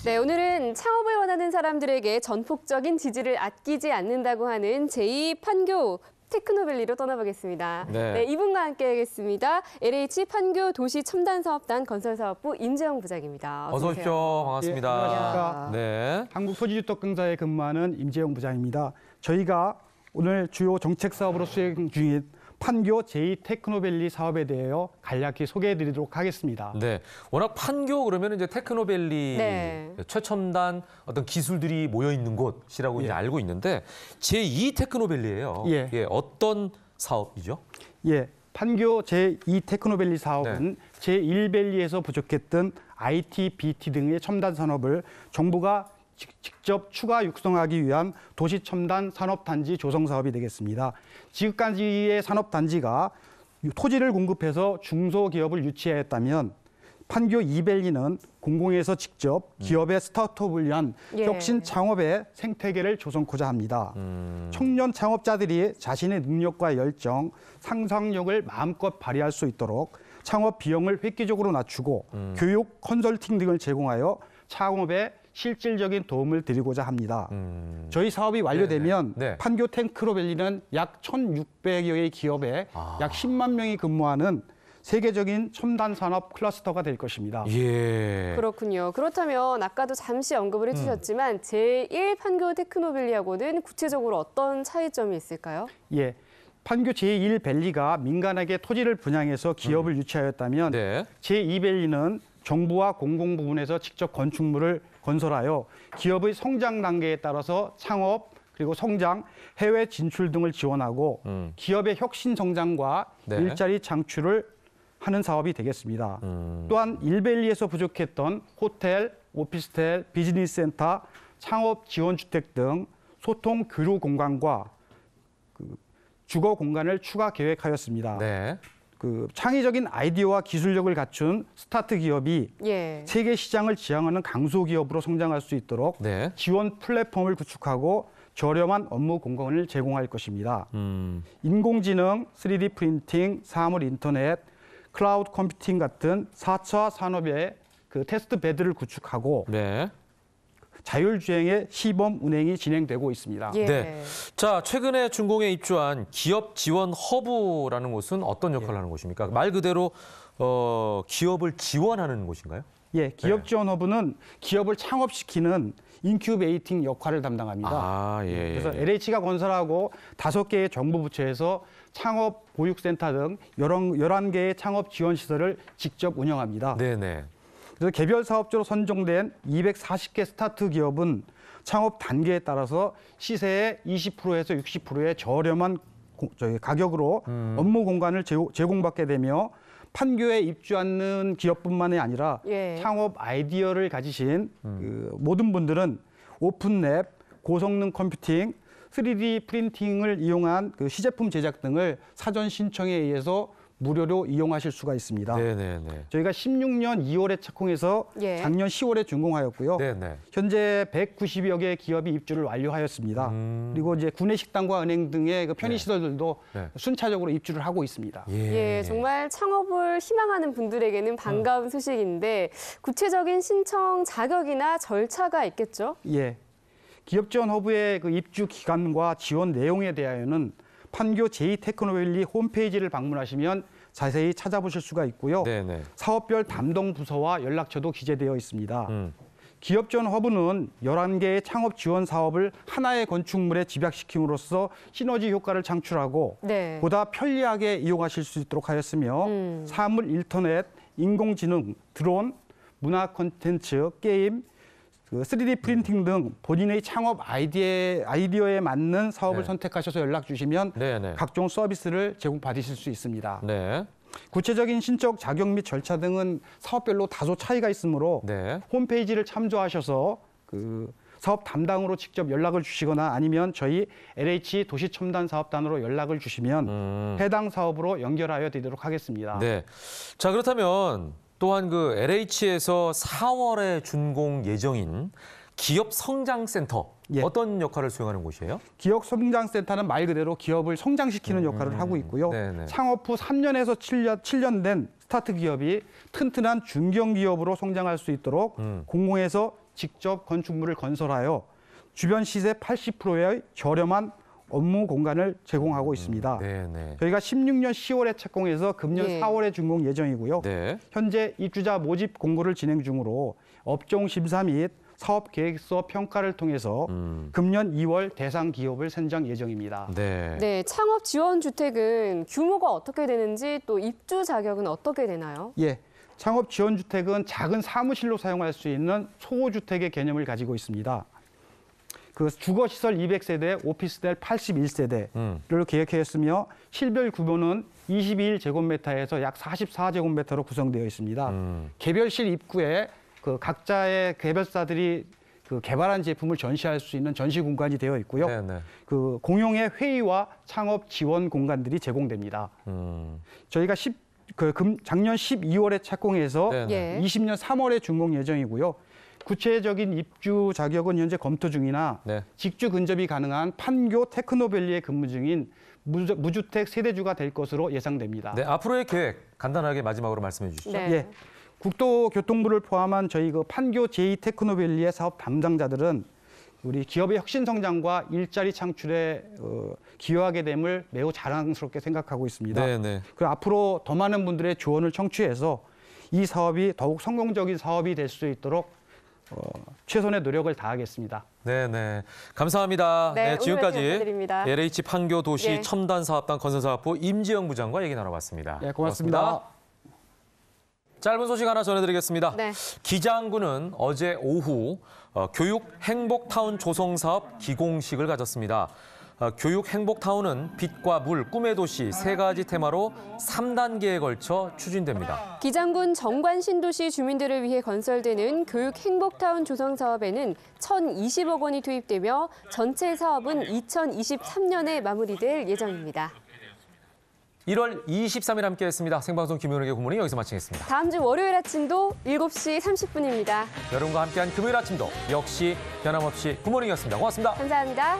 네, 오늘은 창업을 원하는 사람들에게 전폭적인 지지를 아끼지 않는다고 하는 제2 판교 테크노밸리로 떠나보겠습니다. 네. 이분과 함께하겠습니다. LH 판교 도시첨단사업단 건설사업부 임재영 부장입니다. 어서 오십시오. 반갑습니다. 예, 안녕하십니까. 네. 한국소지주택공사에 근무하는 임재영 부장입니다. 저희가 오늘 주요 정책 사업으로 수행 중인 판교 제2 테크노밸리 사업에 대하여 간략히 소개해드리도록 하겠습니다. 네, 워낙 판교 그러면 이제 테크노밸리 네. 최첨단 어떤 기술들이 모여 있는 곳이라고 이제 알고 있는데 제2 테크노밸리예요. 예. 어떤 사업이죠? 예, 판교 제2 테크노밸리 사업은 제1밸리에서 부족했던 IT, BT 등의 첨단 산업을 정부가 직접 추가 육성하기 위한 도시첨단 산업단지 조성 사업이 되겠습니다. 지금까지의 산업단지가 토지를 공급해서 중소기업을 유치하였다면 판교 2밸리는 공공에서 직접 기업의 스타트업을 위한 혁신 창업의 생태계를 조성하고자 합니다. 청년 창업자들이 자신의 능력과 열정, 상상력을 마음껏 발휘할 수 있도록 창업 비용을 획기적으로 낮추고 교육, 컨설팅 등을 제공하여 창업에 실질적인 도움을 드리고자 합니다. 저희 사업이 완료되면 판교 테크노밸리는 약 1,600여의 기업에 약 10만 명이 근무하는 세계적인 첨단 산업 클러스터가 될 것입니다. 예. 그렇군요. 그렇다면 아까도 잠시 언급을 해주셨지만 제1 판교 테크노밸리하고는 구체적으로 어떤 차이점이 있을까요? 예. 판교 제1밸리가 민간에게 토지를 분양해서 기업을 유치하였다면 제2밸리는 정부와 공공부문에서 직접 건축물을 건설하여 기업의 성장 단계에 따라서 창업 그리고 성장, 해외 진출 등을 지원하고 기업의 혁신 성장과 네. 일자리 창출을 하는 사업이 되겠습니다. 또한 일밸리에서 부족했던 호텔, 오피스텔, 비즈니스 센터, 창업 지원 주택 등 소통 교류 공간과 주거 공간을 추가 계획하였습니다. 네. 창의적인 아이디어와 기술력을 갖춘 스타트 기업이 예. 세계 시장을 지향하는 강소 기업으로 성장할 수 있도록 네. 지원 플랫폼을 구축하고 저렴한 업무 공간을 제공할 것입니다. 인공지능, 3D 프린팅, 사물 인터넷, 클라우드 컴퓨팅 같은 4차 산업의 테스트 베드를 구축하고 네. 자율주행의 시범 운행이 진행되고 있습니다. 예. 네. 자, 최근에 준공에 입주한 기업 지원 허브라는 곳은 어떤 역할을 하는 곳입니까? 말 그대로 기업을 지원하는 곳인가요? 예, 기업 지원 허브는 기업을 창업시키는 인큐베이팅 역할을 담당합니다. 아, 예. 그래서 LH가 건설하고 5개의 정부 부처에서 창업 보육센터 등 11개의 창업 지원 시설을 직접 운영합니다. 네네. 그래서 개별 사업주로 선정된 240개 스타트 기업은 창업 단계에 따라서 시세의 20%에서 60%의 저렴한 가격으로 업무 공간을 제공받게 되며 판교에 입주하는 기업뿐만이 아니라 예. 창업 아이디어를 가지신 모든 분들은 오픈랩, 고성능 컴퓨팅, 3D 프린팅을 이용한 시제품 제작 등을 사전 신청에 의해서 무료로 이용하실 수가 있습니다. 네네네. 저희가 16년 2월에 착공해서 예. 작년 10월에 준공하였고요. 네네. 현재 190여 개의 기업이 입주를 완료하였습니다. 그리고 이제 구내식당과 은행 등의 편의시설들도 네. 순차적으로 입주를 하고 있습니다. 예, 정말 창업을 희망하는 분들에게는 반가운 소식인데 구체적인 신청 자격이나 절차가 있겠죠? 예. 기업 지원 허브의 입주 기간과 지원 내용에 대하여는 판교 제2테크노밸리 홈페이지를 방문하시면 자세히 찾아보실 수가 있고요. 네네. 사업별 담당 부서와 연락처도 기재되어 있습니다. 기업 지원 허브는 11개의 창업 지원 사업을 하나의 건축물에 집약시킴으로써 시너지 효과를 창출하고 네. 보다 편리하게 이용하실 수 있도록 하였으며 사물 인터넷, 인공지능, 드론, 문화 콘텐츠, 게임, 3D 프린팅 등 본인의 창업 아이디어에 맞는 사업을 네. 선택하셔서 연락 주시면 네네. 각종 서비스를 제공받으실 수 있습니다. 네. 구체적인 신청 자격 및 절차 등은 사업별로 다소 차이가 있으므로 네. 홈페이지를 참조하셔서 사업 담당으로 직접 연락을 주시거나 아니면 저희 LH 도시첨단사업단으로 연락을 주시면 해당 사업으로 연결하여 드리도록 하겠습니다. 네. 자, 그렇다면 또한 LH에서 4월에 준공 예정인 기업 성장센터 예. 어떤 역할을 수행하는 곳이에요? 기업 성장센터는 말 그대로 기업을 성장시키는 역할을 하고 있고요. 네네. 창업 후 3년에서 7년 된 스타트 기업이 튼튼한 중견기업으로 성장할 수 있도록 공공에서 직접 건축물을 건설하여 주변 시세 80%의 저렴한 업무 공간을 제공하고 있습니다. 네네. 저희가 16년 10월에 착공해서 금년 예. 4월에 준공 예정이고요. 네. 현재 입주자 모집 공고를 진행 중으로 업종 심사 및 사업 계획서 평가를 통해서 금년 2월 대상 기업을 선정 예정입니다. 네. 네, 창업 지원 주택은 규모가 어떻게 되는지 또 입주 자격은 어떻게 되나요? 예. 창업 지원 주택은 작은 사무실로 사용할 수 있는 소주택의 개념을 가지고 있습니다. 주거시설 200세대, 오피스텔 81세대를 계획하였으며 실별 규모는 22제곱미터에서 약 44제곱미터로 구성되어 있습니다. 개별실 입구에 각자의 개별사들이 개발한 제품을 전시할 수 있는 전시 공간이 되어 있고요. 네네. 공용의 회의와 창업 지원 공간들이 제공됩니다. 저희가 작년 12월에 착공해서 예. 20년 3월에 준공 예정이고요. 구체적인 입주 자격은 현재 검토 중이나 네. 직주 근접이 가능한 판교 테크노밸리에 근무 중인 무주택 세대주가 될 것으로 예상됩니다. 네, 앞으로의 계획 간단하게 마지막으로 말씀해 주시죠. 네. 예. 국토교통부를 포함한 저희 판교 제2테크노밸리의 사업 담당자들은 우리 기업의 혁신 성장과 일자리 창출에 기여하게 됨을 매우 자랑스럽게 생각하고 있습니다. 네네. 그리고 앞으로 더 많은 분들의 조언을 청취해서 이 사업이 더욱 성공적인 사업이 될 수 있도록 최선의 노력을 다하겠습니다. 네네. 감사합니다. 네, 오늘 지금까지 감사드립니다. LH 판교 도시 예. 첨단사업단 건설사업부 임지영 부장과 얘기 나눠봤습니다. 네, 고맙습니다. 짧은 소식 하나 전해드리겠습니다. 네. 기장군은 어제 오후 교육 행복타운 조성 사업 기공식을 가졌습니다. 교육 행복타운은 빛과 물, 꿈의 도시 세 가지 테마로 3단계에 걸쳐 추진됩니다. 기장군 정관 신도시 주민들을 위해 건설되는 교육 행복타운 조성 사업에는 1,020억 원이 투입되며 전체 사업은 2023년에 마무리될 예정입니다. 1월 23일 함께했습니다. 생방송 김현욱의 굿모닝 여기서 마치겠습니다. 다음 주 월요일 아침도 7시 30분입니다. 여러분과 함께한 금요일 아침도 역시 변함없이 굿모닝이었습니다. 고맙습니다. 감사합니다.